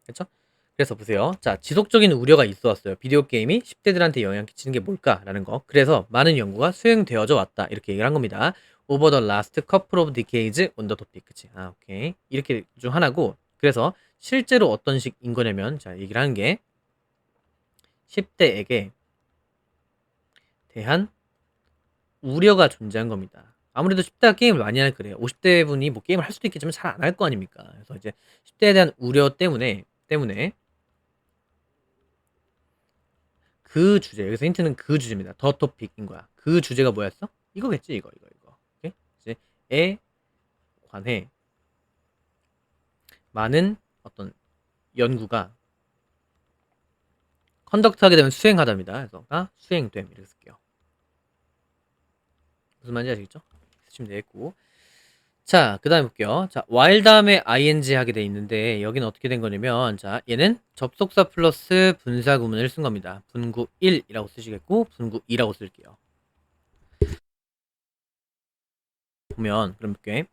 그렇죠? 그래서 보세요. 자, 지속적인 우려가 있어 왔어요. 비디오 게임이 10대들한테 영향 끼치는 게 뭘까라는 거. 그래서 많은 연구가 수행되어져 왔다. 이렇게 얘기를 한 겁니다. Over the last couple of decades on the topic. 그치? 아, 오케이. 이렇게 중 하나고. 그래서 실제로 어떤 식인 거냐면, 자, 얘기를 하는 게 10대에게 대한 우려가 존재한 겁니다. 아무래도 10대가 게임을 많이 하니까 그래요. 50대 분이 뭐 게임을 할 수도 있겠지만 잘 안 할 거 아닙니까? 그래서 이제 10대에 대한 우려 때문에 그 주제, 여기서 힌트는 그 주제입니다. 더 토픽인 거야. 그 주제가 뭐였어? 이거겠지, 이거. 오케이? 이제 에 관해 많은 어떤 연구가 컨덕트하게 되면 수행하답니다. 그래서 수행됨 이렇게 쓸게요. 무슨 말인지 아시겠죠? 쓰시면 되겠고. 자, 그 다음에 볼게요. 자, while 다음에 ing 하게 돼 있는데 여기는 어떻게 된 거냐면 자, 얘는 접속사 플러스 분사 구문을 쓴 겁니다. 분구 1이라고 쓰시겠고 분구 2라고 쓸게요. 보면 그럼 볼게.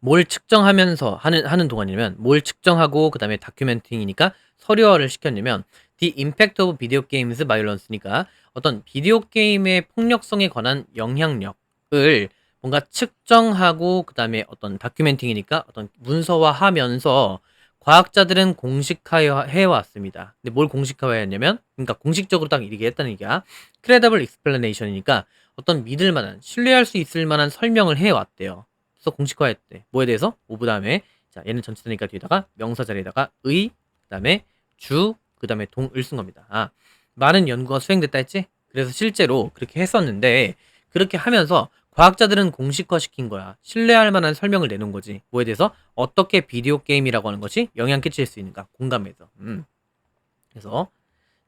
뭘 측정하면서 하는 동안이면 뭘 측정하고 그 다음에 다큐멘팅이니까 서류화를 시켰냐면 The impact of video games violence니까 어떤 비디오 게임의 폭력성에 관한 영향력을 뭔가 측정하고 그 다음에 어떤 다큐멘팅이니까 어떤 문서화하면서 과학자들은 공식화해 왔습니다. 근데 뭘 공식화했냐면 그러니까 공식적으로 딱 이렇게 했다는 얘기야. credible explanation이니까 어떤 믿을 만한 신뢰할 수 있을 만한 설명을 해 왔대요. 그래서 공식화했대. 뭐에 대해서? 오브 다음에 자 얘는 전치사니까 뒤에다가 명사 자리에다가 의 그다음에 주 그다음에 동을 쓴 겁니다. 아 많은 연구가 수행됐다 했지? 그래서 실제로 그렇게 했었는데 그렇게 하면서 과학자들은 공식화시킨 거야. 신뢰할 만한 설명을 내놓은 거지. 뭐에 대해서? 어떻게 비디오 게임이라고 하는 것이 영향 끼칠 수 있는가? 공감해서. 그래서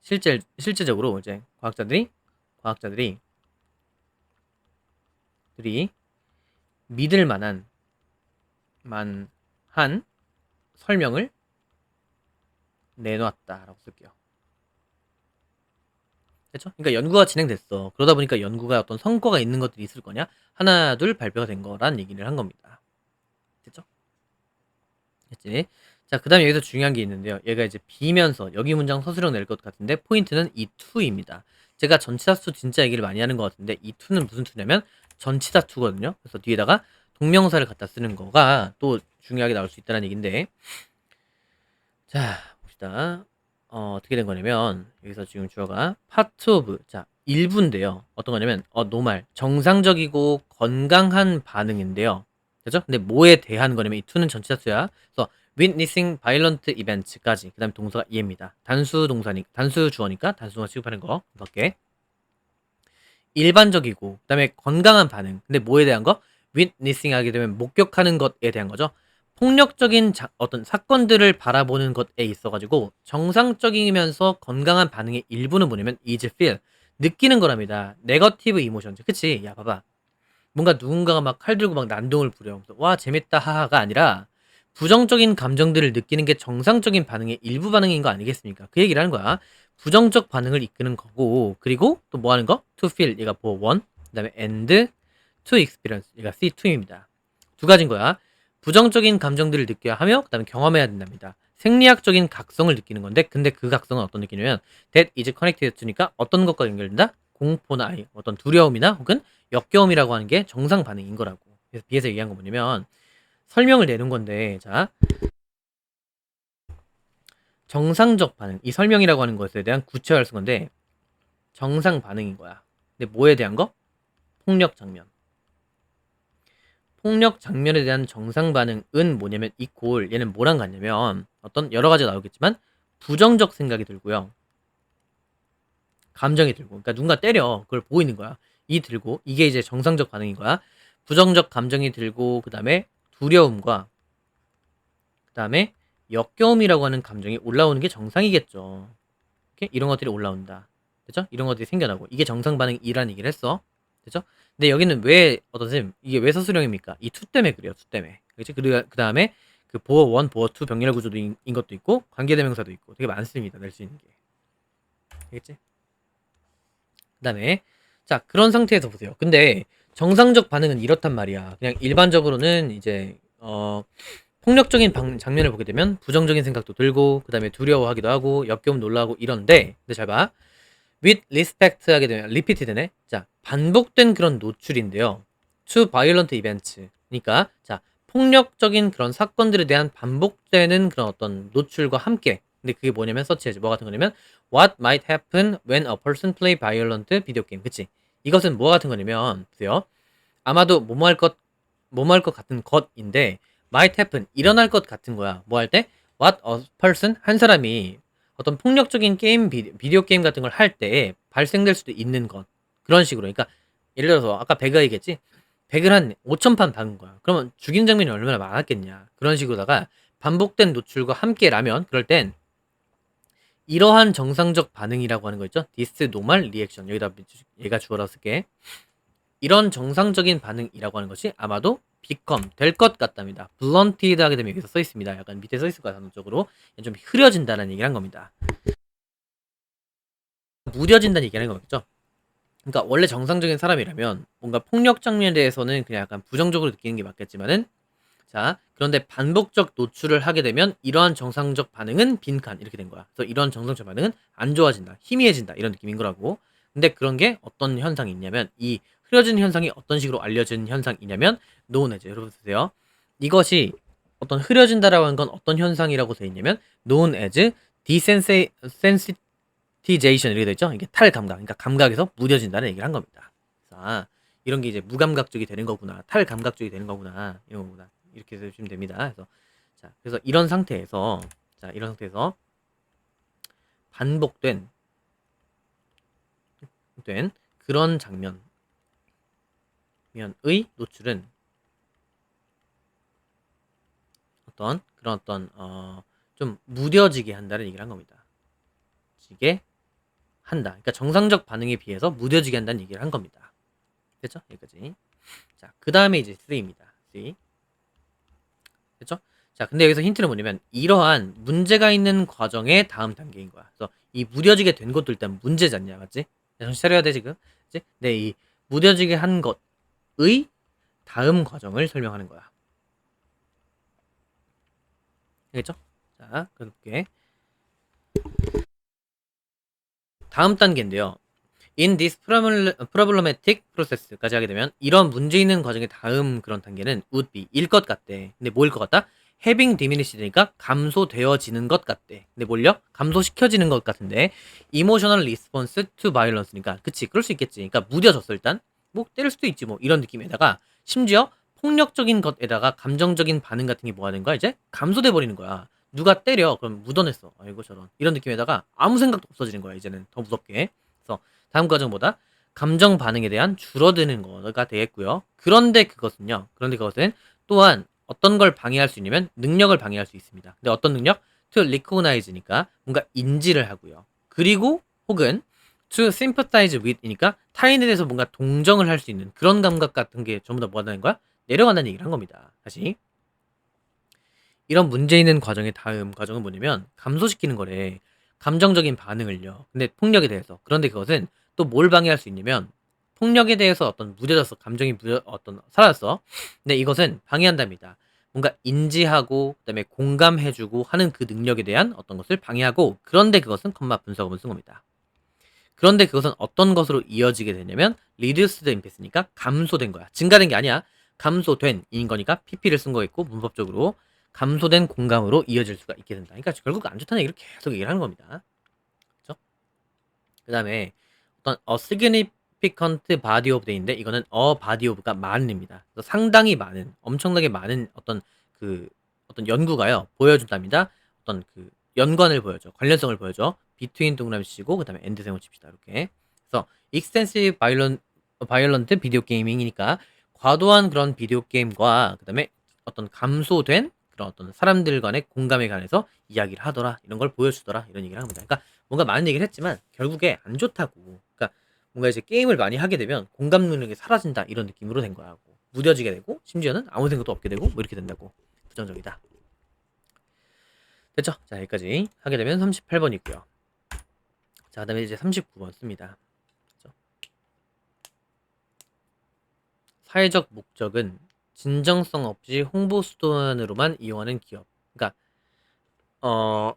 실제적으로 이제 과학자들이 믿을 만한 설명을 내놨다라고 쓸게요. 그렇죠? 그러니까 연구가 진행됐어. 그러다 보니까 연구가 어떤 성과가 있는 것들이 있을 거냐? 하나, 둘 발표가 된 거란 얘기를 한 겁니다. 됐죠? 됐지? 자, 그 다음에 여기서 중요한 게 있는데요. 얘가 이제 비면서 여기 문장 서술형 낼 것 같은데 포인트는 이 to입니다. 제가 전치사 수 진짜 얘기를 많이 하는 것 같은데 이 to는 무슨 to냐면 전치사 to거든요. 그래서 뒤에다가 동명사를 갖다 쓰는 거가 또 중요하게 나올 수 있다는 얘기인데 자 봅시다. 어떻게 된 거냐면 여기서 지금 주어가 part of 자 일부인데요. 어떤 거냐면 normal 정상적이고 건강한 반응인데요. 그죠? 근데 뭐에 대한 거냐면 이 to는 전치사 수야. 그래서 witnessing violent events까지 그다음에 동사가 얘입니다. 단수 동사니 단수 주어니까 단수 동사 취급하는 거 밖에 일반적이고 그다음에 건강한 반응. 근데 뭐에 대한 거? witnessing 하게 되면 목격하는 것에 대한 거죠. 폭력적인 어떤 사건들을 바라보는 것에 있어가지고 정상적이면서 건강한 반응의 일부는 뭐냐면 is feel 느끼는 거랍니다. 네거티브 이모션. 그치? 야 봐봐. 뭔가 누군가가 막 칼 들고 막 난동을 부려. 와 재밌다 하하가 아니라 부정적인 감정들을 느끼는 게 정상적인 반응의 일부 반응인 거 아니겠습니까? 그 얘기를 하는 거야. 부정적 반응을 이끄는 거고 그리고 또 뭐 하는 거? to feel 얘가 뭐 one 그다음에 and to experience 얘가 C2입니다. 두 가지인 거야. 부정적인 감정들을 느껴야 하며 그다음에 경험해야 된답니다. 생리학적인 각성을 느끼는 건데 근데 그 각성은 어떤 느낌이냐면 that is connected to니까 어떤 것과 연결된다? 공포나 아니 어떤 두려움이나 혹은 역겨움이라고 하는 게 정상 반응인 거라고. 그래서 비해서 얘기한 거 뭐냐면 설명을 내는 건데 자 정상적 반응 이 설명이라고 하는 것에 대한 구체화를 쓴 건데 정상 반응인 거야. 근데 뭐에 대한 거? 폭력 장면. 폭력 장면에 대한 정상 반응은 뭐냐면 이꼴 얘는 뭐랑 같냐면 어떤 여러 가지가 나오겠지만 부정적 생각이 들고요. 감정이 들고 그러니까 누군가 때려 그걸 보고 있는 거야. 이 들고 이게 이제 정상적 반응인 거야. 부정적 감정이 들고 그 다음에 두려움과 그 다음에 역겨움이라고 하는 감정이 올라오는 게 정상이겠죠. 이렇게 이런 것들이 올라온다. 그죠? 이런 것들이 생겨나고 이게 정상 반응이라는 얘기를 했어. 그죠? 근데 여기는 왜 어떤 쌤 이게 왜 서술형입니까? 이 투 때문에 그래요. 투 때문에. 그렇지? 그리고 그 다음에 그 보어 1, 보어 2 병렬 구조인 것도 있고 관계대명사도 있고 되게 많습니다. 낼 수 있는 게. 알겠지? 그 다음에 자 그런 상태에서 보세요. 근데 정상적 반응은 이렇단 말이야. 그냥 일반적으로는 이제 폭력적인 장면을 보게 되면 부정적인 생각도 들고 그 다음에 두려워하기도 하고 역겨움 놀라고 이런데 근데 잘 봐. with respect 하게 되면 repeated네. 자 반복된 그런 노출인데요. to violent events. 그러니까 자 폭력적인 그런 사건들에 대한 반복되는 그런 어떤 노출과 함께. 근데 그게 뭐냐면 서치해야지 뭐 같은 거냐면 what might happen when a person play violent video game. 그치? 이것은 뭐 같은 거냐면 보세요. 아마도 뭐뭐 할 것 같은 것인데 might happen 일어날 것 같은 거야. 뭐 할 때? what a person 한 사람이 어떤 폭력적인 게임 비디오 게임 같은 걸 할 때 발생될 수도 있는 것 그런 식으로. 그러니까 예를 들어서 아까 배가 얘기했지. 백을 한 5,000판 박은 거야. 그러면 죽인 장면이 얼마나 많았겠냐. 그런 식으로다가 반복된 노출과 함께라면 그럴 땐 이러한 정상적 반응이라고 하는 거 있죠. this normal reaction 여기다 얘가 주어라 쓸게. 이런 정상적인 반응이라고 하는 것이 아마도 become 될 것 같답니다. blunted 하게 되면 여기서 써 있습니다. 약간 밑에 써 있을 거야 단어적으로 좀 흐려진다는 얘기를 한 겁니다. 무뎌진다는 얘기를 하는 거겠죠. 그러니까 원래 정상적인 사람이라면 뭔가 폭력 장면에 대해서는 그냥 약간 부정적으로 느끼는 게 맞겠지만은 자 그런데 반복적 노출을 하게 되면 이러한 정상적 반응은 빈칸 이렇게 된 거야. 그래서 이러한 정상적 반응은 안 좋아진다, 희미해진다 이런 느낌인 거라고. 근데 그런 게 어떤 현상이 있냐면 이 흐려진 현상이 어떤 식으로 알려진 현상이냐면 known as 여러분 보세요. 이것이 어떤 흐려진다라고 하는 건 어떤 현상이라고 되어 있냐면 known as desensitization 이렇게 되어 있죠. 이게 탈감각, 그러니까 감각에서 무뎌진다는 얘기를 한 겁니다. 자, 이런 게 이제 무감각적이 되는 거구나, 탈감각적이 되는 거구나, 이런 거구나. 이렇게 해주시면 됩니다. 그래서 자, 그래서 이런 상태에서 반복된 그런 장면의 노출은 좀 무뎌지게 한다는 얘기를 한 겁니다. 지게 한다. 그러니까 정상적 반응에 비해서 무뎌지게 한다는 얘기를 한 겁니다. 됐죠? 여기까지. 자, 그 다음에 이제 3입니다. 3. 됐죠? 자, 근데 여기서 힌트는 뭐냐면 이러한 문제가 있는 과정의 다음 단계인 거야. 그래서 이 무뎌지게 된 것도 일단 문제지 않냐, 맞지? 정신 차려야 돼 지금. 그치? 근데 이 무뎌지게 한 것의 다음 과정을 설명하는 거야. 알겠죠? 자, 그렇게 다음 단계인데요. In this problematic process까지 하게 되면 이런 문제 있는 과정의 다음 그런 단계는 would be 일 것 같대. 근데 뭐일 것 같다? having diminished니까 감소되어지는 것 같대. 근데 뭘요? 감소시켜지는 것 같은데 emotional response to violence니까 그치 그럴 수 있겠지. 그러니까 무뎌졌어 일단. 뭐 때릴 수도 있지 뭐 이런 느낌에다가 심지어 폭력적인 것에다가 감정적인 반응 같은 게 뭐 하는 거야 이제? 감소돼 버리는 거야. 누가 때려 그럼 묻어냈어. 아이고 저런 이런 느낌에다가 아무 생각도 없어지는 거야 이제는 더 무섭게. 그래서 다음 과정보다 감정 반응에 대한 줄어드는 거가 되겠고요. 그런데 그것은 또한 어떤 걸 방해할 수 있냐면 능력을 방해할 수 있습니다. 근데 어떤 능력? To recognize니까 뭔가 인지를 하고요. 그리고 혹은 to sympathize with이니까 타인에 대해서 뭔가 동정을 할 수 있는 그런 감각 같은 게 전부 다 뭐 하는 거야? 내려간다는 얘기를 한 겁니다. 다시 이런 문제 있는 과정의 다음 과정은 뭐냐면 감소시키는 거래. 감정적인 반응을요. 근데 폭력에 대해서. 그런데 그것은 또 뭘 방해할 수 있냐면 폭력에 대해서 어떤 무뎌졌어. 감정이 어떤 사라졌어. 근데 이것은 방해한답니다. 뭔가 인지하고 그다음에 공감해주고 하는 그 능력에 대한 어떤 것을 방해하고 그런데 그것은 컴마 분석음을 쓴 겁니다. 그런데 그것은 어떤 것으로 이어지게 되냐면 reduced impact니까 감소된 거야. 증가된 게 아니야. 감소된 인 거니까 pp를 쓴 거겠고 문법적으로 감소된 공감으로 이어질 수가 있게 된다. 그러니까 결국 안 좋다는 얘기를 계속 얘기를 하는 겁니다. 그렇죠? 그 다음에 어떤 a significant body of data인데 이거는 a body of가 많은입니다. 그래서 상당히 많은, 엄청나게 많은 어떤 연구가요 보여준답니다. 어떤 그 연관을 보여줘, 관련성을 보여줘. between 동그라미 치고 그 다음에 and 세모 칩시다 이렇게. 그래서 extensive violent video gaming이니까 과도한 그런 비디오 게임과 그 다음에 어떤 감소된 그런 어떤 사람들 간의 공감에 관해서 이야기를 하더라 이런 걸 보여주더라 이런 얘기를 합니다. 그러니까 뭔가 많은 얘기를 했지만 결국에 안 좋다고. 그러니까 뭔가 이제 게임을 많이 하게 되면 공감 능력이 사라진다 이런 느낌으로 된 거야. 무뎌지게 되고 심지어는 아무 생각도 없게 되고 뭐 이렇게 된다고. 부정적이다. 됐죠? 자 여기까지 하게 되면 38번 있고요. 자 그다음에 이제 39번 씁니다. 그렇죠? 사회적 목적은 진정성 없이 홍보 수단으로만 이용하는 기업. 그러니까 어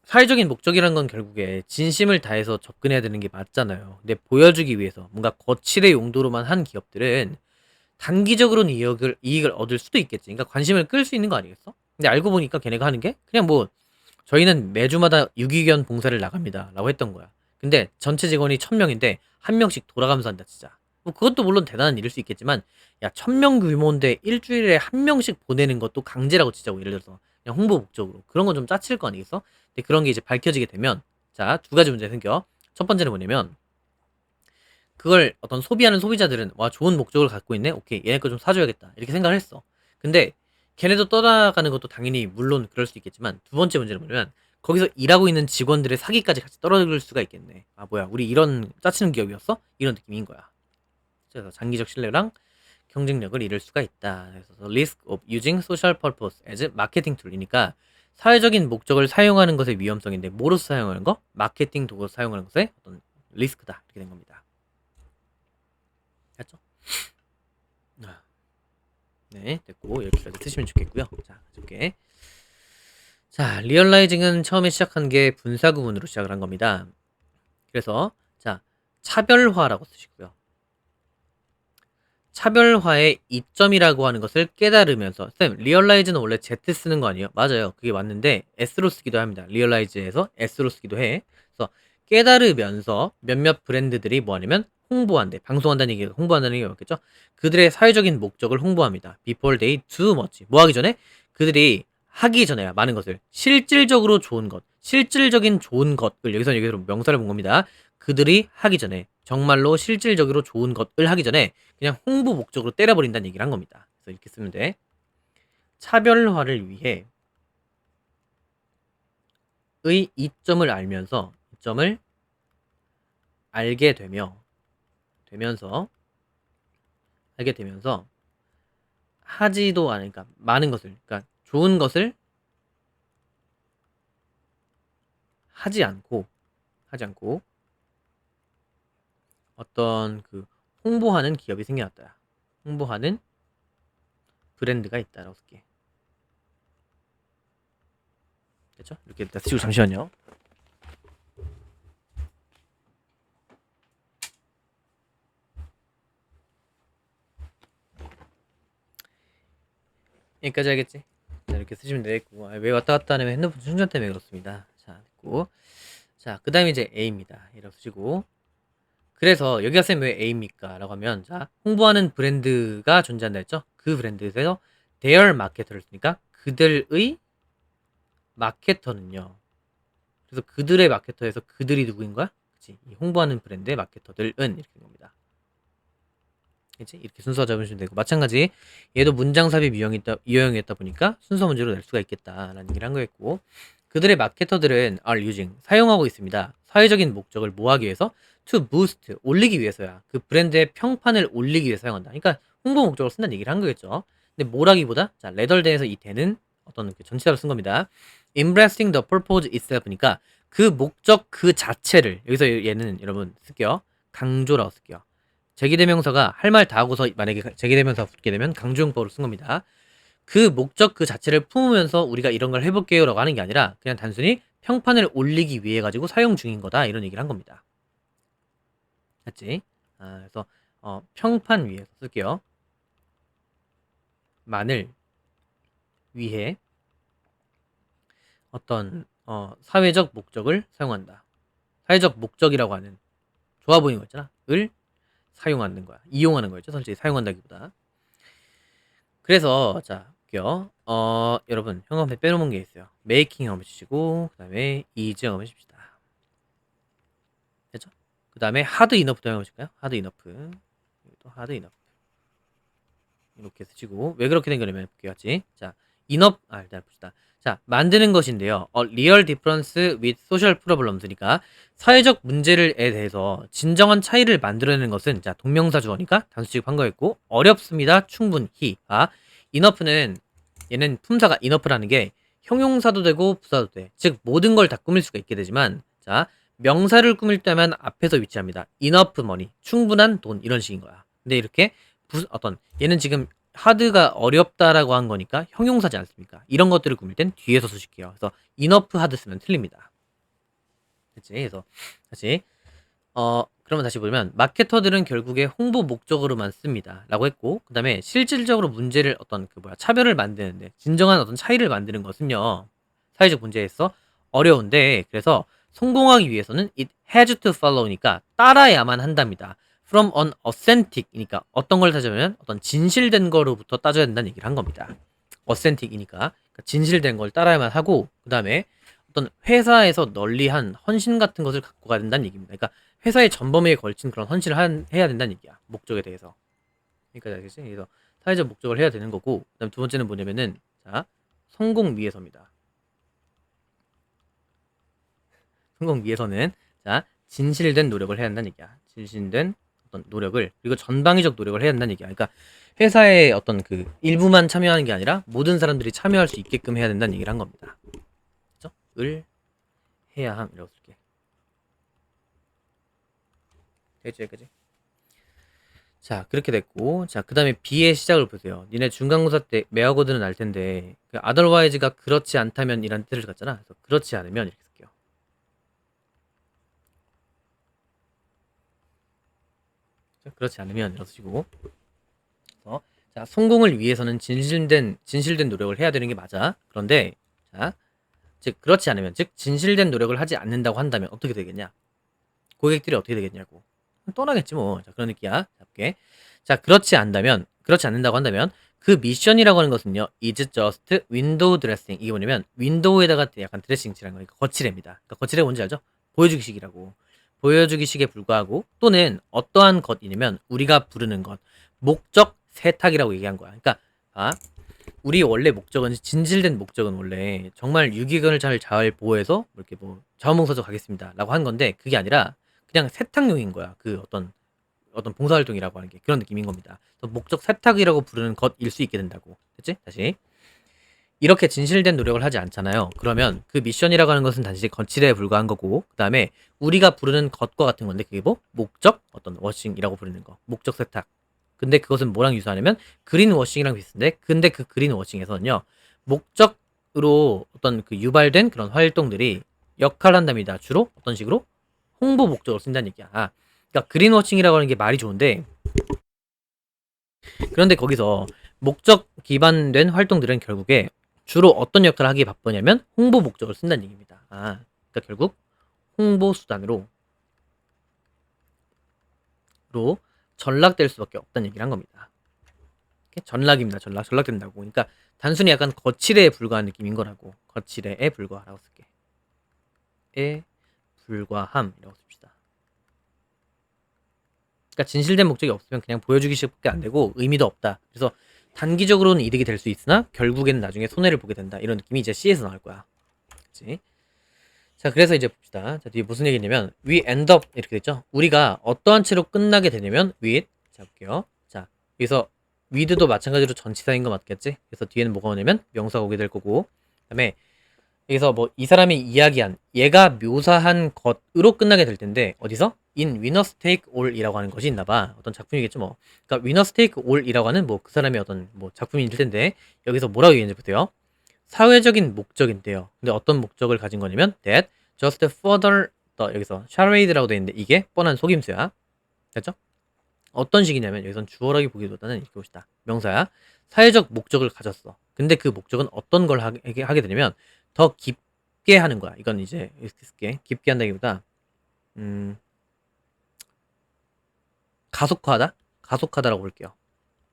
사회적인 목적이란 건 결국에 진심을 다해서 접근해야 되는 게 맞잖아요. 근데 보여주기 위해서 뭔가 거칠의 용도로만 한 기업들은 단기적으로는 이익을 얻을 수도 있겠지. 그러니까 관심을 끌 수 있는 거 아니겠어? 근데 알고 보니까 걔네가 하는 게 그냥 뭐 저희는 매주마다 유기견 봉사를 나갑니다. 라고 했던 거야. 근데 전체 직원이 1000명인데 한 명씩 돌아가면서 한다 진짜. 뭐 그것도 물론 대단한 일일 수 있겠지만 야 1000명 규모인데 일주일에 한 명씩 보내는 것도 강제라고 치자고 예를 들어서 그냥 홍보 목적으로 그런 건 좀 짜칠 거 아니겠어? 근데 그런 게 이제 밝혀지게 되면 자 두 가지 문제가 생겨. 첫 번째는 뭐냐면 그걸 어떤 소비하는 소비자들은 와 좋은 목적을 갖고 있네 오케이 얘네 거 좀 사줘야겠다 이렇게 생각을 했어. 근데 걔네도 떠나가는 것도 당연히 물론 그럴 수 있겠지만 두 번째 문제는 뭐냐면 거기서 일하고 있는 직원들의 사기까지 같이 떨어질 수가 있겠네. 아 뭐야 우리 이런 짜치는 기업이었어? 이런 느낌인 거야. 그래서 장기적 신뢰랑 경쟁력을 잃을 수가 있다. 그래서 risk of using social purpose as marketing tool이니까 사회적인 목적을 사용하는 것의 위험성인데 뭐로 사용하는 거? 마케팅 도구로 사용하는 것의 어떤 리스크다 이렇게 된 겁니다. 됐죠? 아, 네, 됐고 여기까지 쓰시면 좋겠고요. 자, 이렇게 자, 리얼라이징은 처음에 시작한 게 분사 구문으로 시작을 한 겁니다. 그래서 자, 차별화라고 쓰시고요. 차별화의 이점이라고 하는 것을 깨달으면서 쌤, 리얼라이즈는 원래 Z 쓰는 거 아니에요? 맞아요. 그게 맞는데 S로 쓰기도 합니다. 리얼라이즈에서 S로 쓰기도 해. 그래서 깨달으면서 몇몇 브랜드들이 뭐 하냐면 홍보한대. 방송한다는 얘기가 홍보한다는 얘기가 맞겠죠? 그들의 사회적인 목적을 홍보합니다. Before they do much. 뭐 하기 전에? 그들이 하기 전에 많은 것을 실질적으로 좋은 것, 실질적인 좋은 것을 여기서 명사를 본 겁니다. 그들이 하기 전에 정말로 실질적으로 좋은 것을 하기 전에 그냥 홍보 목적으로 때려버린다는 얘기를 한 겁니다. 그래서 이렇게 쓰면 돼. 차별화를 위해 의 이점을 알면서 이점을 알게 되면서 알게 되면서 하지도 않으니까 많은 것을 그러니까 좋은 것을 하지 않고 어떤 그 홍보하는 기업이 생겨났다. 홍보하는 브랜드가 있다라고 쓸게. 됐죠? 이렇게 일단 쓰시고 잠시만요. 여기까지 알겠지? 이렇게 쓰시면 되겠고, 왜 왔다 갔다 하냐면 핸드폰 충전 때문에 그렇습니다. 자, 됐고. 자, 그 다음에 이제 A입니다. 이라고 쓰시고. 그래서 여기가 쌤 왜 A입니까? 라고 하면, 자, 홍보하는 브랜드가 존재한다 했죠? 그 브랜드에서 their 마케터를 쓰니까 그들의 마케터는요. 그래서 그들의 마케터에서 그들이 누구인 거야? 그치? 이 홍보하는 브랜드의 마케터들은 이렇게 된 겁니다. 그치? 이렇게 순서 잡으시면 되고, 마찬가지 얘도 문장 삽입 유형이었다 보니까 순서 문제로 낼 수가 있겠다라는 얘기를 한 거였고, 그들의 마케터들은 are using 사용하고 있습니다. 사회적인 목적을 뭐하기 위해서? to boost 올리기 위해서야. 그 브랜드의 평판을 올리기 위해서 사용한다. 그러니까 홍보 목적으로 쓴다는 얘기를 한 거겠죠. 근데 뭐라기보다 자 레덜대에서 이 대는 어떤 전치사로 쓴 겁니다. embracing the purpose itself니까 그 목적 그 자체를 여기서 얘는 여러분 쓸게요. 강조라고 쓸게요. 제기대명사가 할 말 다 하고서 만약에 제기대명사가 붙게 되면 강조용법으로 쓴 겁니다. 그 목적 그 자체를 품으면서 우리가 이런 걸 해볼게요 라고 하는 게 아니라 그냥 단순히 평판을 올리기 위해 가지고 사용 중인 거다 이런 얘기를 한 겁니다. 맞지? 그래서 평판 위해서 쓸게요. 만을 위해 어떤 사회적 목적을 사용한다. 사회적 목적이라고 하는 좋아 보이는 거 있잖아. 을 사용하는 거야. 이용하는 거였죠. 솔직히 사용한다기보다. 그래서 자 볼게요. 여러분 형광펜 빼놓은 게 있어요. 메이킹 한번 치시고 그 다음에 이즈 한번 해줍시다. 됐죠? 그 다음에 하드 이너프도 한번 해볼까요? 하드 이너프. 또 하드 이너프. 이렇게 쓰시고 왜 그렇게 된 거냐면 볼게요. 같이. 자 일단 봅시다. 자 만드는 것인데요. 리얼 디퍼런스 with social problems니까 사회적 문제에 대해서 진정한 차이를 만들어내는 것은 자 동명사 주어니까 단수 취급한 거였고 어렵습니다. 충분히. enough는 얘는 품사가 enough라는 게 형용사도 되고 부사도 돼. 즉 모든 걸 다 꾸밀 수가 있게 되지만 자 명사를 꾸밀 때만 앞에서 위치합니다. enough money 충분한 돈 이런 식인 거야. 근데 이렇게 얘는 지금 하드가 어렵다라고 한 거니까 형용사지 않습니까? 이런 것들을 꾸밀 땐 뒤에서 수식해요. 그래서 enough 하드 쓰면 틀립니다. 그치? 그래서 다시 그러면 다시 보면 마케터들은 결국에 홍보 목적으로만 씁니다. 라고 했고 그 다음에 실질적으로 문제를 차별을 만드는데 진정한 어떤 차이를 만드는 것은요. 사회적 문제에서 어려운데 그래서 성공하기 위해서는 it has to follow니까 따라야만 한답니다. from an authentic이니까 어떤 걸 따지면 어떤 진실된 거로부터 따져야 된다는 얘기를 한 겁니다. authentic이니까 진실된 걸 따라야만 하고 그 다음에 어떤 회사에서 널리한 헌신 같은 것을 갖고 가야 된다는 얘기입니다. 그러니까 회사의 전범위에 걸친 그런 헌신을 해야 된다는 얘기야. 목적에 대해서. 그러니까 알겠지? 그래서 사회적 목적을 해야 되는 거고 그다음 두 번째는 뭐냐면은 자 성공 위해서입니다. 성공 위해서는 자 진실된 노력을 해야 한다는 얘기야. 진실된 어떤 노력을 그리고 전방위적 노력을 해야 한다는 얘기야. 그러니까 회사의 어떤 그 일부만 참여하는 게 아니라 모든 사람들이 참여할 수 있게끔 해야 된다는 얘기를 한 겁니다. 그죠? 을 해야 함이라고 쓸게. 되겠지 여기까지? 자 그렇게 됐고 자 그 다음에 B의 시작을 보세요. 니네 중간고사 때 매하고들은 알 텐데 그 otherwise가 그렇지 않다면 이란 뜻을 갖잖아. 그래서 그렇지 않으면 이렇게 쓸게요. 그렇지 않으면 이렇게 쓰시고 그래서 자 성공을 위해서는 진실된 노력을 해야 되는 게 맞아. 그런데 자 즉 그렇지 않으면 즉 진실된 노력을 하지 않는다고 한다면 어떻게 되겠냐? 고객들이 어떻게 되겠냐고 떠나겠지 뭐. 자 그런 느낌이야. 잡게. 자 그렇지 않는다고 한다면 그 미션이라고 하는 것은요 is just window dressing. 이게 뭐냐면 윈도우에다가 약간 드레싱 칠한 거니까 거칠입니다. 그러니까 거칠이 뭔지 알죠? 보여주기식이라고. 보여주기식에 불과하고 또는 어떠한 것이냐면 우리가 부르는 것 목적 세탁이라고 얘기한 거야. 그러니까 우리 원래 목적은 진실된 목적은 원래 정말 유기견을 잘 보호해서 이렇게 뭐 자원봉사자 가겠습니다 라고 한 건데 그게 아니라 그냥 세탁용인 거야. 그 어떤 봉사활동이라고 하는 게 그런 느낌인 겁니다. 그래서 목적 세탁이라고 부르는 것일 수 있게 된다고. 됐지? 다시 이렇게 진실된 노력을 하지 않잖아요. 그러면 그 미션이라고 하는 것은 단지 거칠에 불과한 거고 그 다음에 우리가 부르는 것과 같은 건데 그게 뭐 목적 어떤 워싱이라고 부르는 거 목적 세탁. 근데 그것은 뭐랑 유사하냐면 그린 워싱이랑 비슷한데 근데 그 그린 워싱에서는요 목적으로 어떤 그 유발된 그런 활동들이 역할한답니다. 주로 어떤 식으로 홍보 목적으로 쓴다는 얘기야. 그러니까 그린 워싱이라고 하는 게 말이 좋은데 그런데 거기서 목적 기반된 활동들은 결국에 주로 어떤 역할을 하기에 바쁘냐면 홍보 목적을 쓴다는 얘기입니다. 그러니까 결국 홍보 수단으로 전락될 수밖에 없다는 얘기를 한 겁니다. 전락입니다. 전락된다고. 그러니까 단순히 약간 거칠에 불과한 느낌인 거라고. 거칠에 불과하라고 쓸게. 에 불과함이라고 씁시다. 그러니까 진실된 목적이 없으면 그냥 보여주기식밖에 안 되고 의미도 없다. 그래서 단기적으로는 이득이 될 수 있으나 결국에는 나중에 손해를 보게 된다. 이런 느낌이 이제 C에서 나올 거야. 그치? 자, 그래서 이제 봅시다. 자, 뒤에 무슨 얘기냐면 we end up 이렇게 됐죠? 우리가 어떠한 채로 끝나게 되냐면 with 자, 볼게요. 자, 여기서 with도 마찬가지로 전치사인 거 맞겠지? 그래서 뒤에는 뭐가 오냐면 명사가 오게 될 거고 그다음에 여기서 뭐 이 사람이 이야기한 얘가 묘사한 것으로 끝나게 될 텐데 어디서? in Winners Take All이라고 하는 것이 있나봐. 어떤 작품이겠죠 뭐. 그러니까 Winners Take All이라고 하는 뭐 그 사람의 어떤 뭐 작품이 있을 텐데 여기서 뭐라고 얘기했는지 보세요. 사회적인 목적인데요. 근데 어떤 목적을 가진 거냐면 that just further 여기서 charade라고 되어 있는데 이게 뻔한 속임수야. 됐죠? 어떤 식이냐면 여기선 주어라기 보기보다는 이렇게 봅시다. 명사야. 사회적 목적을 가졌어. 근데 그 목적은 어떤 걸 하게 되냐면 더 깊게 하는 거야. 이건 이제 이렇게 쓸게. 깊게 한다기보다 가속화하다? 가속하다라고 볼게요.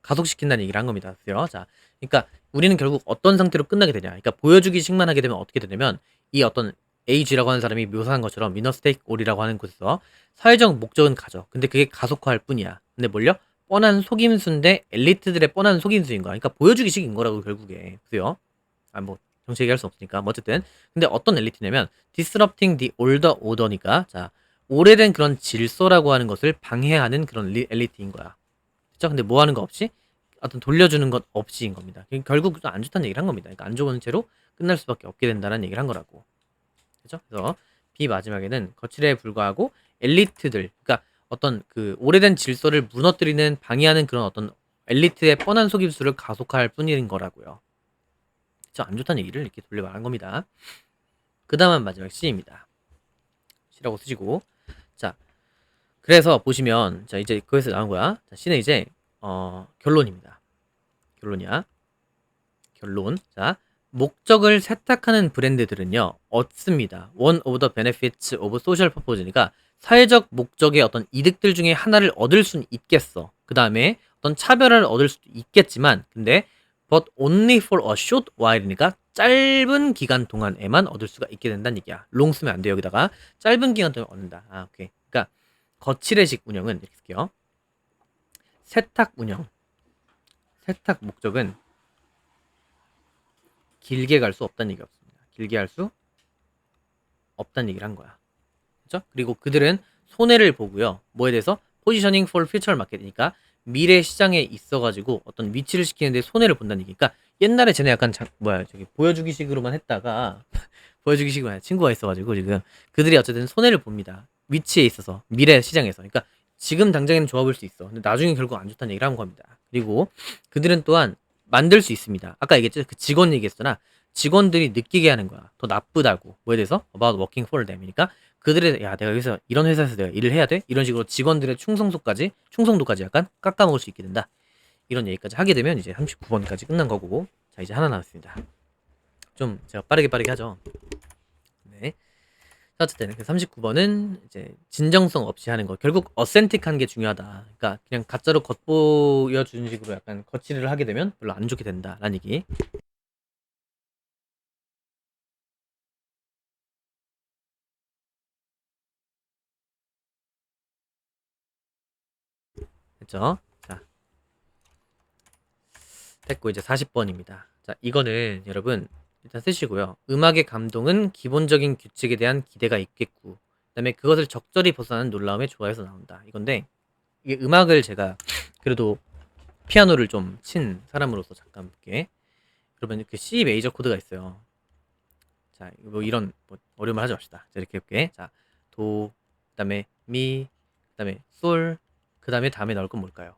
가속시킨다는 얘기를 한 겁니다. 그죠? 자, 그러니까 우리는 결국 어떤 상태로 끝나게 되냐. 그러니까 보여주기식만 하게 되면 어떻게 되냐면 이 어떤 AG라고 하는 사람이 묘사한 것처럼 위너 스테이크 올이라고 하는 곳에서 사회적 목적은 가져. 근데 그게 가속화할 뿐이야. 근데 뭘요? 뻔한 속임수인데 엘리트들의 뻔한 속임수인 거야. 그러니까 보여주기식인 거라고 결국에. 그죠? 뭐 정치 얘기할 수 없으니까. 뭐 어쨌든 근데 어떤 엘리트냐면 disrupting the older order니까 자 오래된 그런 질서라고 하는 것을 방해하는 그런 엘리트인 거야. 그쵸? 근데 뭐 하는 거 없이? 어떤 돌려주는 것 없이인 겁니다. 결국 안 좋다는 얘기를 한 겁니다. 그러니까 안 좋은 채로 끝날 수밖에 없게 된다는 얘기를 한 거라고. 그죠? 그래서 B 마지막에는 거칠에 불과하고 엘리트들, 그러니까 어떤 그 오래된 질서를 무너뜨리는 방해하는 그런 어떤 엘리트의 뻔한 속임수를 가속화할 뿐인 거라고요. 그죠? 안 좋다는 얘기를 이렇게 돌려 말한 겁니다. 그 다음은 마지막 C입니다. C라고 쓰시고 자 그래서 보시면 자 이제 거기서 나온 거야. 자, C는 이제 결론입니다. 결론이야. 결론. 자, 목적을 세탁하는 브랜드들은요, 얻습니다. One of the benefits of social purpose니까 사회적 목적의 어떤 이득들 중에 하나를 얻을 수는 있겠어. 그 다음에 어떤 차별화를 얻을 수도 있겠지만, 근데 but only for a short while이니까 짧은 기간 동안에만 얻을 수가 있게 된다는 얘기야. long 쓰면 안 돼요. 여기다가 짧은 기간 동안 얻는다. 오케이. 그러니까 거칠의식 운영은 이렇게 쓸게요. 세탁 운영. 세탁 목적은 길게 갈 수 없다는 얘기가 없습니다. 길게 할 수 없다는 얘기를 한 거야. 그렇죠? 그리고 그들은 손해를 보고요. 뭐에 대해서? 포지셔닝 for future market이니까 미래 시장에 있어가지고 어떤 위치를 시키는데 손해를 본다는 얘기니까 옛날에 쟤네 약간 저기 보여주기식으로만 했다가 보여주기식으로만 친구가 있어가지고 지금 그들이 어쨌든 손해를 봅니다. 위치에 있어서 미래 시장에서. 그러니까 지금 당장에는 좋아 보일 수 있어. 근데 나중에 결국 안 좋다는 얘기를 한 겁니다. 그리고 그들은 또한 만들 수 있습니다. 아까 얘기했죠? 그 직원 얘기했잖아. 직원들이 느끼게 하는 거야. 더 나쁘다고. 뭐에 대해서? About working for them이니까 그들의 야 내가 여기서 이런 회사에서 내가 일을 해야 돼? 이런 식으로 직원들의 충성도까지 약간 깎아먹을 수 있게 된다. 이런 얘기까지 하게 되면 이제 39번까지 끝난 거고 자 이제 하나 남았습니다. 좀 제가 빠르게 하죠. 네. 자, 어쨌든 39번은 이제 진정성 없이 하는 거. 결국 어센틱한 게 중요하다. 그러니까 그냥 가짜로 겉보여주는 식으로 약간 거치를 하게 되면 별로 안 좋게 된다라는 얘기. 됐죠? 자, 됐고 이제 40번입니다. 자, 이거는 여러분 일단 쓰시고요. 음악의 감동은 기본적인 규칙에 대한 기대가 있겠고, 그다음에 그것을 적절히 벗어나는 놀라움에 좋아해서 나온다. 이건데 이게 음악을 제가 그래도 피아노를 좀 친 사람으로서 잠깐 볼게. 그러면 그 C 메이저 코드가 있어요. 자, 뭐 이런 뭐 어려운 말 하지 맙시다. 자, 이렇게 볼게. 자, 도, 그다음에 미, 그다음에 솔, 그다음에 다음에 나올 건 뭘까요?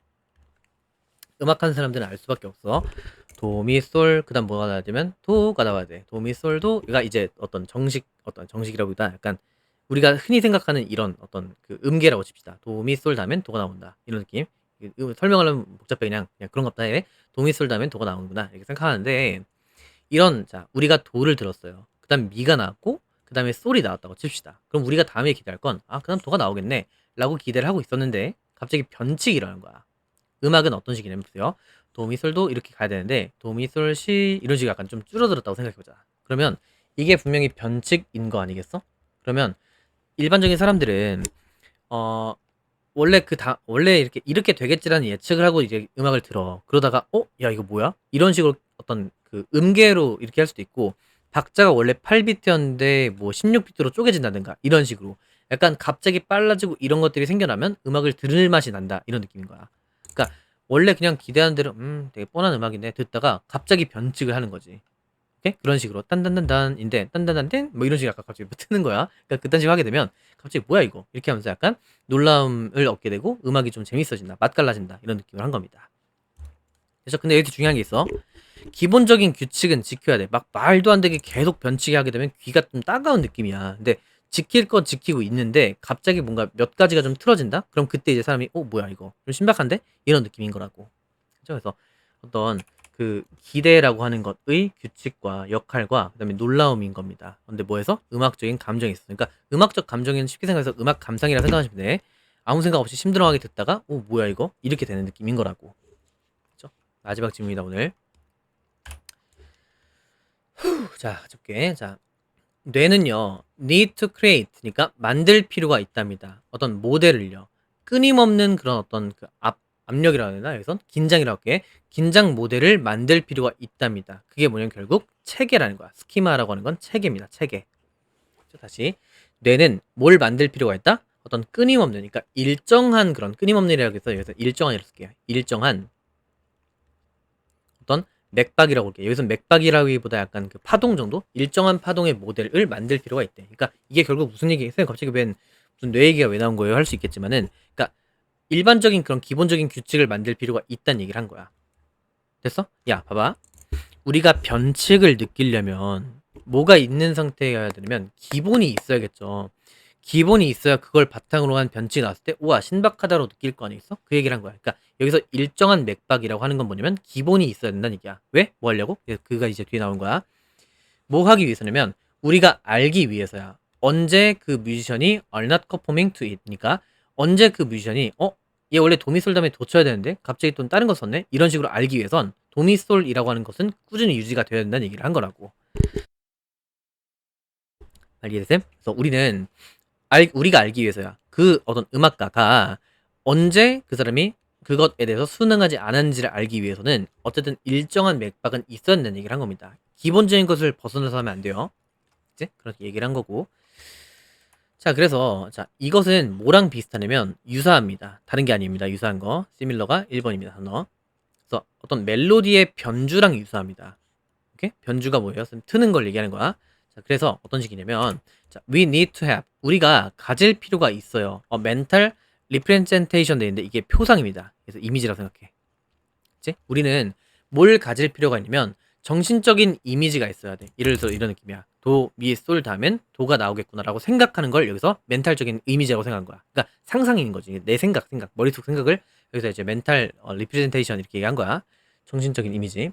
음악하는 사람들은 알 수밖에 없어. 도, 미, 솔, 그 다음 뭐가 나와야 되면 도가 나와야 돼. 도, 미, 솔, 도가 이제 어떤 정식이라기보다 약간 우리가 흔히 생각하는 이런 어떤 그 음계라고 칩시다. 도, 미, 솔 다음엔 도가 나온다. 이런 느낌. 설명하려면 복잡해 그냥 그런 것 같다 해. 도, 미, 솔 다음엔 도가 나오는구나. 이렇게 생각하는데 이런 자 우리가 도를 들었어요. 그다음 미가 나왔고 그다음에 솔이 나왔다고 칩시다. 그럼 우리가 다음에 기대할 건 그다음 도가 나오겠네 라고 기대를 하고 있었는데 갑자기 변칙이 일어나는 거야. 음악은 어떤 식이냐면 보세요. 도미솔도 이렇게 가야 되는데 도미솔시 이런 식으로 약간 좀 줄어들었다고 생각해보자. 그러면 이게 분명히 변칙인 거 아니겠어? 그러면 일반적인 사람들은 어 원래 원래 이렇게 되겠지라는 예측을 하고 이제 음악을 들어. 그러다가 야 이거 뭐야? 이런 식으로 어떤 그 음계로 이렇게 할 수도 있고 박자가 원래 8비트였는데 뭐 16비트로 쪼개진다든가 이런 식으로 약간 갑자기 빨라지고 이런 것들이 생겨나면 음악을 들을 맛이 난다 이런 느낌인 거야. 그러니까 원래 그냥 기대하는 대로 되게 뻔한 음악인데 듣다가 갑자기 변칙을 하는 거지. 오케이? 그런 식으로 딴딴딴딴인데 딴딴딴딴 뭐 이런 식으로 약간 갑자기 트는 거야. 그러니까 그딴 식으로 하게 되면 갑자기 뭐야 이거 이렇게 하면서 약간 놀라움을 얻게 되고 음악이 좀 재밌어진다, 맛깔나진다 이런 느낌을 한 겁니다. 그래서 근데 여기 중요한 게 있어. 기본적인 규칙은 지켜야 돼. 막 말도 안 되게 계속 변치게 하게 되면 귀가 좀 따가운 느낌이야. 근데 지킬 거 지키고 있는데 갑자기 뭔가 몇 가지가 좀 틀어진다? 그럼 그때 이제 사람이 뭐야 이거 좀 신박한데? 이런 느낌인 거라고. 그죠? 그래서 어떤 그 기대라고 하는 것의 규칙과 역할과 그다음에 놀라움인 겁니다. 근데 뭐에서? 음악적인 감정이 있어. 그러니까 음악적 감정에는 쉽게 생각해서 음악 감상이라 생각하시면 돼. 아무 생각 없이 심드렁하게 듣다가 뭐야 이거? 이렇게 되는 느낌인 거라고. 그죠? 마지막 질문이다 오늘. 자, 가볼게. 자, 뇌는요, need to create니까 만들 필요가 있답니다. 어떤 모델을요. 끊임없는 그런 어떤 그 압력이라고 해야 되나? 여기선 긴장이라고 할게. 긴장 모델을 만들 필요가 있답니다. 그게 뭐냐면 결국 체계라는 거야. 스키마라고 하는 건 체계입니다. 체계. 다시 뇌는 뭘 만들 필요가 있다? 어떤 끊임없는, 그러니까 일정한 그런 끊임없는이라고 해서 여기서 일정한이라고 쓸게요. 일정한 어떤 맥박이라고 할게요. 여기서 맥박이라기보다 약간 그 파동 정도? 일정한 파동의 모델을 만들 필요가 있대. 그러니까 이게 결국 무슨 얘기겠어요? 갑자기 무슨 뇌 얘기가 왜 나온 거예요? 할 수 있겠지만은, 그러니까 일반적인 그런 기본적인 규칙을 만들 필요가 있다는 얘기를 한 거야. 됐어? 야, 봐봐. 우리가 변칙을 느끼려면 뭐가 있는 상태여야 되냐면 기본이 있어야겠죠. 기본이 있어야 그걸 바탕으로 한 변칙이 나왔을 때 우와 신박하다로 느낄 거 아니겠어? 그 얘기를 한 거야. 그러니까 여기서 일정한 맥박이라고 하는 건 뭐냐면 기본이 있어야 된다는 얘기야. 왜? 뭐 하려고? 그가 이제 뒤에 나온 거야. 뭐 하기 위해서냐면 우리가 알기 위해서야. 언제 그 뮤지션이 are not conforming to it. 그러니까 언제 그 뮤지션이 얘 원래 도미솔 다음에 도 쳐야 되는데 갑자기 또 다른 거 썼네? 이런 식으로 알기 위해선 도미솔이라고 하는 것은 꾸준히 유지가 되어야 된다는 얘기를 한 거라고. 알겠어요? 그래서 우리가 알기 위해서야. 그 어떤 음악가가 언제 그 사람이 그것에 대해서 순응하지 않았는지를 알기 위해서는 어쨌든 일정한 맥박은 있어야 된다는 얘기를 한 겁니다. 기본적인 것을 벗어나서 하면 안 돼요. 이제 그렇게 얘기를 한 거고. 자, 그래서 자 이것은 뭐랑 비슷하냐면 유사합니다. 다른 게 아닙니다. 유사한 거. 시밀러가 1번입니다. 단어. 그래서 어떤 멜로디의 변주랑 유사합니다. 오케이? 변주가 뭐예요? 트는 걸 얘기하는 거야. 자, 그래서 어떤 식이냐면 자, we need to have 우리가 가질 필요가 있어요. mental representation 돼 있는데 이게 표상입니다. 그래서 이미지라고 생각해. 그치? 우리는 뭘 가질 필요가 있냐면 정신적인 이미지가 있어야 돼. 예를 들어서 이런 느낌이야. 도, 미, 솔 다음엔 도가 나오겠구나라고 생각하는 걸 여기서 멘탈적인 이미지라고 생각한 거야. 그러니까 상상인 거지. 내 생각, 머릿속 생각을 여기서 이제 멘탈 리프레젠테이션 이렇게 얘기한 거야. 정신적인 이미지.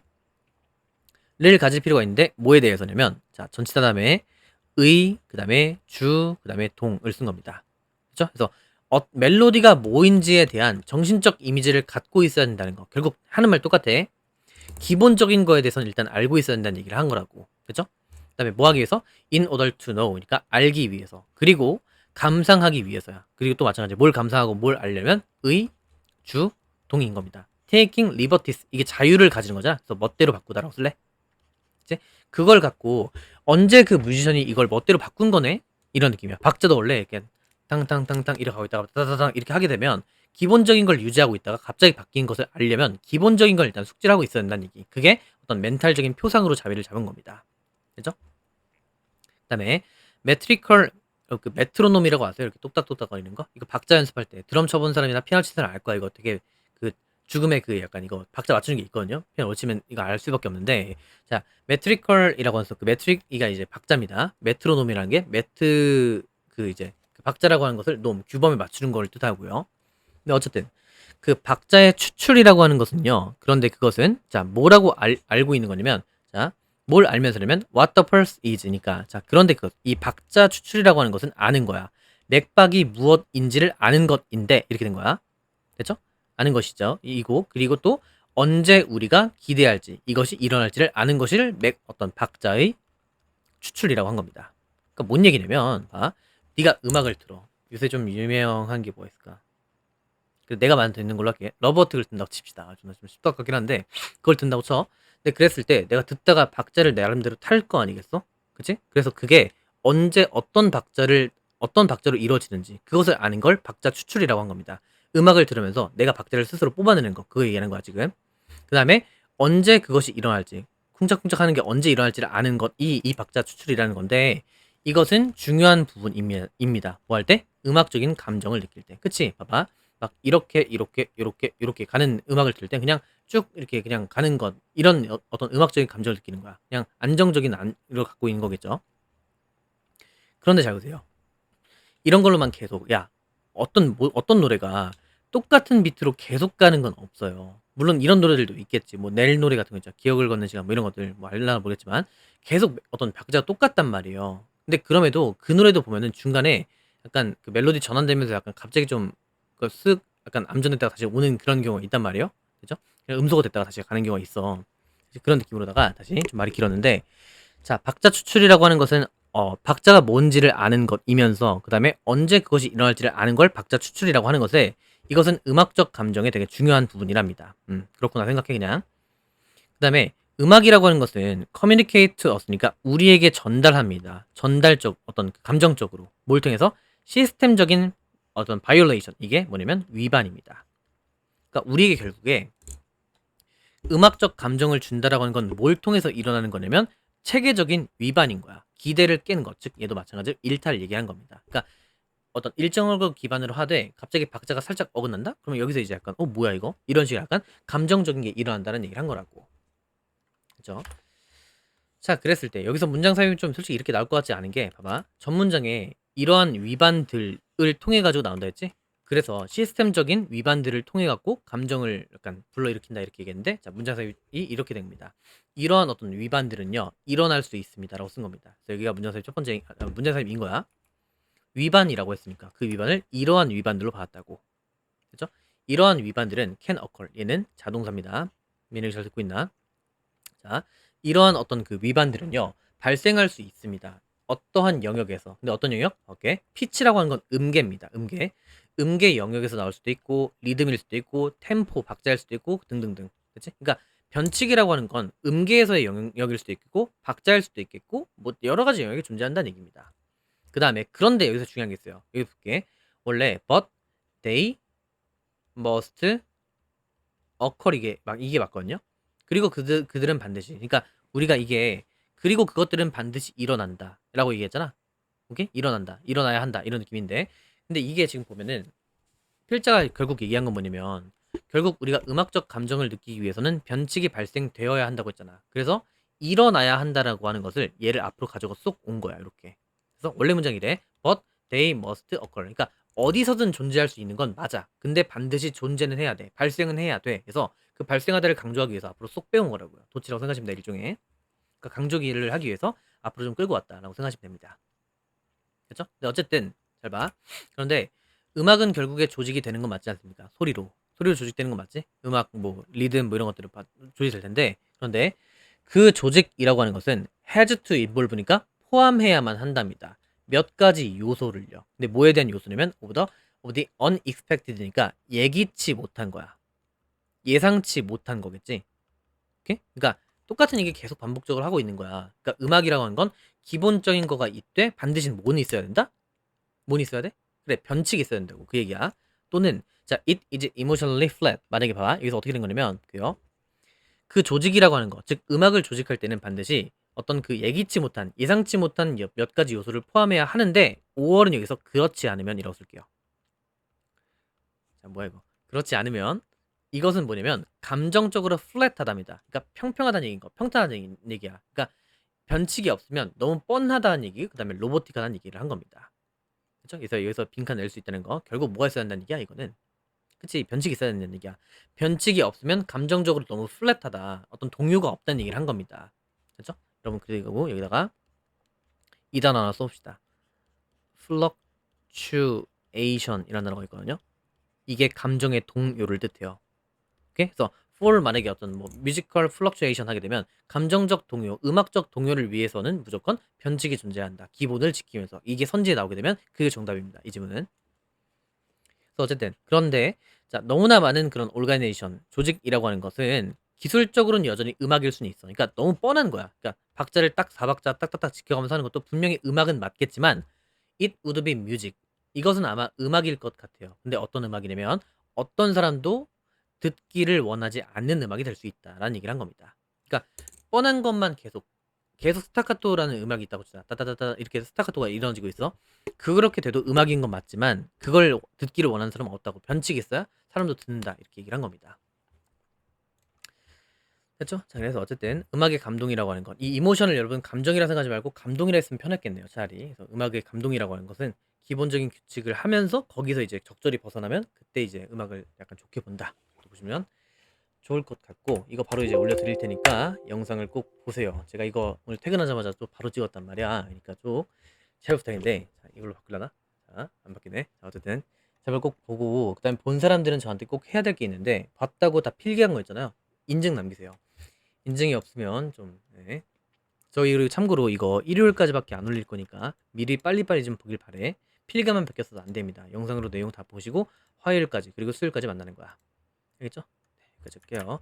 를 가질 필요가 있는데 뭐에 대해서냐면 자 전치사 다음에 의 그 다음에 주 그 다음에 동을 쓴 겁니다. 그렇죠? 그래서 멜로디가 뭐인지에 대한 정신적 이미지를 갖고 있어야 된다는 거. 결국 하는 말 똑같아. 기본적인 거에 대해서는 일단 알고 있어야 된다는 얘기를 한 거라고. 그렇죠? 그 다음에 뭐 하기 위해서? in order to know. 그러니까 알기 위해서. 그리고 감상하기 위해서야. 그리고 또 마찬가지 뭘 감상하고 뭘 알려면 의, 주, 동인 겁니다. taking liberties. 이게 자유를 가지는 거잖아. 그래서 멋대로 바꾸다라고 쓸래? 이제 그걸 갖고 언제 그 뮤지션이 이걸 멋대로 바꾼 거네? 이런 느낌이야. 박자도 원래 이렇게 탕탕탕탕 이렇게 하고 있다가 따다당 이렇게 하게 되면 기본적인 걸 유지하고 있다가 갑자기 바뀐 것을 알려면 기본적인 걸 일단 숙지를 하고 있어야 된다는 얘기. 그게 어떤 멘탈적인 표상으로 자리를 잡은 겁니다. 그죠? 그다음에 메트리컬 그 메트로놈이라고 아세요? 이렇게 똑딱똑딱 거리는 거? 이거 박자 연습할 때 드럼 쳐본 사람이나 피아노 치는 사람 알 거야. 이거 되게 그 죽음의 그 약간 이거 박자 맞추는 게 있거든요. 피아노 치면 이거 알 수밖에 없는데 자 메트리컬이라고 해서 그 메트릭이가 이제 박자입니다. 메트로놈이라는 게 메트 그 이제 그 박자라고 하는 것을 놈 규범에 맞추는 걸 뜻하고요. 근데 어쨌든 그 박자의 추출이라고 하는 것은요. 그런데 그것은 자 뭐라고 알고 있는 거냐면 자 뭘 알면서냐면 what the pulse is니까. 자, 그런데 이 박자 추출이라고 하는 것은 아는 거야. 맥박이 무엇인지를 아는 것인데 이렇게 된 거야. 됐죠? 아는 것이죠. 이고 그리고 또 언제 우리가 기대할지 이것이 일어날지를 아는 것을 어떤 박자의 추출이라고 한 겁니다. 그러니까 뭔 얘기냐면 봐. 네가 음악을 들어. 요새 좀 유명한 게 뭐가 있을까? 내가 듣는 걸로 할게. 러버트를 든다고 칩시다. 좀 쉽다 같긴 한데 그걸 든다고 쳐. 근데 그랬을 때 내가 듣다가 박자를 나름대로 탈 거 아니겠어? 그치? 그래서 그게 언제 어떤 박자로 이루어지는지 그것을 아는 걸 박자 추출이라고 한 겁니다. 음악을 들으면서 내가 박자를 스스로 뽑아내는 거 그거 얘기하는 거야 지금. 그 다음에 언제 그것이 일어날지 쿵짝쿵짝 하는 게 언제 일어날지를 아는 것이 이 박자 추출이라는 건데 이것은 중요한 부분입니다. 뭐 할 때? 음악적인 감정을 느낄 때. 그치? 봐봐. 막 이렇게 가는 음악을 들을 때 그냥 쭉 이렇게 그냥 가는 것 이런 어떤 음악적인 감정을 느끼는 거야. 그냥 안정적인 안을 갖고 있는 거겠죠. 그런데 잘 보세요. 이런 걸로만 계속 어떤 노래가 똑같은 비트로 계속 가는 건 없어요. 물론 이런 노래들도 있겠지. 뭐 넬 노래 같은 거 있죠. 기억을 걷는 시간 뭐 이런 것들 뭐 알려나 모르겠지만 계속 어떤 박자가 똑같단 말이에요. 근데 그럼에도 그 노래도 보면은 중간에 약간 그 멜로디 전환되면서 약간 갑자기 좀쓱 약간 암전됐다가 다시 오는 그런 경우가 있단 말이에요. 그죠? 음소거 됐다가 다시 가는 경우가 있어. 그런 느낌으로다가 다시 좀 말이 길었는데 자, 박자 추출이라고 하는 것은 박자가 뭔지를 아는 것이면서 그 다음에 언제 그것이 일어날지를 아는 걸 박자 추출이라고 하는 것에 이것은 음악적 감정에 되게 중요한 부분이랍니다. 그렇구나 생각해 그냥. 그 다음에 음악이라고 하는 것은 communicate to us니까 우리에게 전달합니다. 전달적 어떤 감정적으로 뭘 통해서 시스템적인 어떤 violation 이게 뭐냐면 위반입니다. 그러니까 우리에게 결국에 음악적 감정을 준다라고 하는 건 뭘 통해서 일어나는 거냐면 체계적인 위반인 거야. 기대를 깨는 것, 즉 얘도 마찬가지로 일탈을 얘기한 겁니다. 그러니까 어떤 일정한 걸 기반으로 하되 갑자기 박자가 살짝 어긋난다? 그러면 여기서 이제 약간 뭐야 이거? 이런 식의 약간 감정적인 게 일어난다는 얘기를 한 거라고. 그죠? 자, 그랬을 때 여기서 문장 사용이 좀 솔직히 이렇게 나올 것 같지 않은 게 봐봐. 전 문장에 이러한 위반들을 통해 가지고 나온다 했지? 그래서 시스템적인 위반들을 통해 갖고 감정을 약간 불러일으킨다 이렇게 얘기했는데 자, 문장 사용이 이렇게 됩니다. 이러한 어떤 위반들은요 일어날 수 있습니다라고 쓴 겁니다. 그래서 여기가 문장 사용 첫 번째 문장 사용인 거야. 위반이라고 했으니까 그 위반을 이러한 위반들로 봤다고. 그렇죠? 이러한 위반들은 can occur. 얘는 자동사입니다. 민혁이 잘 듣고 있나? 자, 이러한 어떤 그 위반들은요, 발생할 수 있습니다. 어떠한 영역에서. 근데 어떤 영역? 오케이. 피치라고 하는 건 음계입니다. 음계. 음계 영역에서 나올 수도 있고, 리듬일 수도 있고, 템포, 박자일 수도 있고, 등등등. 그치? 그러니까 변칙이라고 하는 건 음계에서의 영역일 수도 있고, 박자일 수도 있겠고, 뭐 여러 가지 영역이 존재한다는 얘기입니다. 그 다음에 그런데 여기서 중요한 게 있어요. 여기 볼게. 원래 but, they, must, occur 이게 맞거든요. 그리고 그들은 반드시. 그러니까 우리가 이게 그리고 그것들은 반드시 일어난다라고 얘기했잖아. 오케이? 일어난다. 일어나야 한다. 이런 느낌인데. 근데 이게 지금 보면은 필자가 결국 얘기한 건 뭐냐면 결국 우리가 음악적 감정을 느끼기 위해서는 변칙이 발생되어야 한다고 했잖아. 그래서 일어나야 한다라고 하는 것을 얘를 앞으로 가져가 쏙 온 거야. 이렇게. 그래서 원래 문장이 래 but they must occur. 그러니까 어디서든 존재할 수 있는 건 맞아. 근데 반드시 존재는 해야 돼. 발생은 해야 돼. 그래서 그 발생하다를 강조하기 위해서 앞으로 쏙 빼온 거라고요. 도치라고 생각하시면 돼. 일종의. 그러니까 강조기를 하기 위해서 앞으로 좀 끌고 왔다라고 생각하시면 됩니다. 그렇죠? 근데 어쨌든 잘 봐. 그런데 음악은 결국에 조직이 되는 건 맞지 않습니까? 소리로 조직되는 건 맞지? 음악 뭐 리듬 뭐 이런 것들을 조직될 텐데 그런데 그 조직이라고 하는 것은 has to involve니까 포함해야만 한답니다. 몇 가지 요소를요. 근데 뭐에 대한 요소냐면 of the unexpected니까 예기치 못한 거야. 예상치 못한 거겠지. 오케이? 그러니까 똑같은 얘기 계속 반복적으로 하고 있는 거야. 그러니까 음악이라고 하는 건 기본적인 거가 있되 반드시 뭐는 있어야 된다? 뭐는 있어야 돼? 그래, 변칙이 있어야 된다고. 그 얘기야. 또는 자, it is emotionally flat. 만약에 봐봐. 여기서 어떻게 된 거냐면 그요. 그 조직이라고 하는 거, 즉 음악을 조직할 때는 반드시 어떤 그 예기치 못한, 예상치 못한 몇 가지 요소를 포함해야 하는데 5월은 여기서 그렇지 않으면 이라고 쓸게요. 자, 뭐야 이거? 그렇지 않으면 이것은 뭐냐면 감정적으로 플랫하답니다. 그러니까 평평하다는 얘기인 거, 평탄하다는 얘기야. 그러니까 변칙이 없으면 너무 뻔하다는 얘기, 그 다음에 로보틱하다는 얘기를 한 겁니다. 그렇죠? 그래서 여기서 빈칸 낼 수 있다는 거, 결국 뭐가 있어야 한다는 얘기야 이거는. 그치? 변칙이 있어야 된다는 얘기야. 변칙이 없으면 감정적으로 너무 플랫하다. 어떤 동요가 없다는 얘기를 한 겁니다. 그렇죠? 여러분 그리고 여기다가 이 단어 하나 써봅시다. fluctuation이라는 단어가 있거든요. 이게 감정의 동요를 뜻해요. 오케이? 그래서 for 만약에 어떤 뭐 뮤지컬 플럭츄에이션 하게 되면 감정적 동요, 음악적 동요를 위해서는 무조건 변칙이 존재한다. 기본을 지키면서 이게 선지에 나오게 되면 그게 정답입니다. 이 지문은. 그래서 어쨌든 그런데 자 너무나 많은 그런 오르가니제이션 조직이라고 하는 것은 기술적으로는 여전히 음악일 수는 있어. 그러니까 너무 뻔한 거야. 그러니까 박자를 딱 4박자 딱딱딱 지켜가면서 하는 것도 분명히 음악은 맞겠지만 it would be music. 이것은 아마 음악일 것 같아요. 근데 어떤 음악이냐면 어떤 사람도 듣기를 원하지 않는 음악이 될 수 있다라는 얘기를 한 겁니다. 그러니까 뻔한 것만 계속 스타카토라는 음악이 있다고 치자. 따다다다 이렇게 스타카토가 이루어지고 있어. 그렇게 돼도 음악인 건 맞지만 그걸 듣기를 원하는 사람은 없다고. 변칙이 있어야 사람도 듣는다 이렇게 얘기를 한 겁니다. 됐죠? 자 그래서 어쨌든 음악의 감동이라고 하는 것, 이 이모션을 여러분 감정이라 생각하지 말고 감동이라 했으면 편했겠네요 차라리. 그래서 음악의 감동이라고 하는 것은 기본적인 규칙을 하면서 거기서 이제 적절히 벗어나면 그때 이제 음악을 약간 좋게 본다. 보시면 좋을 것 같고 이거 바로 이제 올려드릴 테니까 영상을 꼭 보세요. 제가 이거 오늘 퇴근하자마자 또 바로 찍었단 말이야. 그러니까 좀 잘 부탁인데 자, 이걸로 바꾸려나? 자, 안 바뀌네. 자, 어쨌든 제발 꼭 보고 그다음에 본 사람들은 저한테 꼭 해야 될 게 있는데 봤다고 다 필기한 거 있잖아요. 인증 남기세요. 인증이 없으면 좀 네. 저희 그리고 참고로 이거 일요일까지밖에 안 올릴 거니까 미리 빨리빨리 좀 보길 바래. 필기만 베꼈어도 안 됩니다. 영상으로 내용 다 보시고 화요일까지 그리고 수요일까지 만나는 거야. 알겠죠? 네, 여기까지 할게요.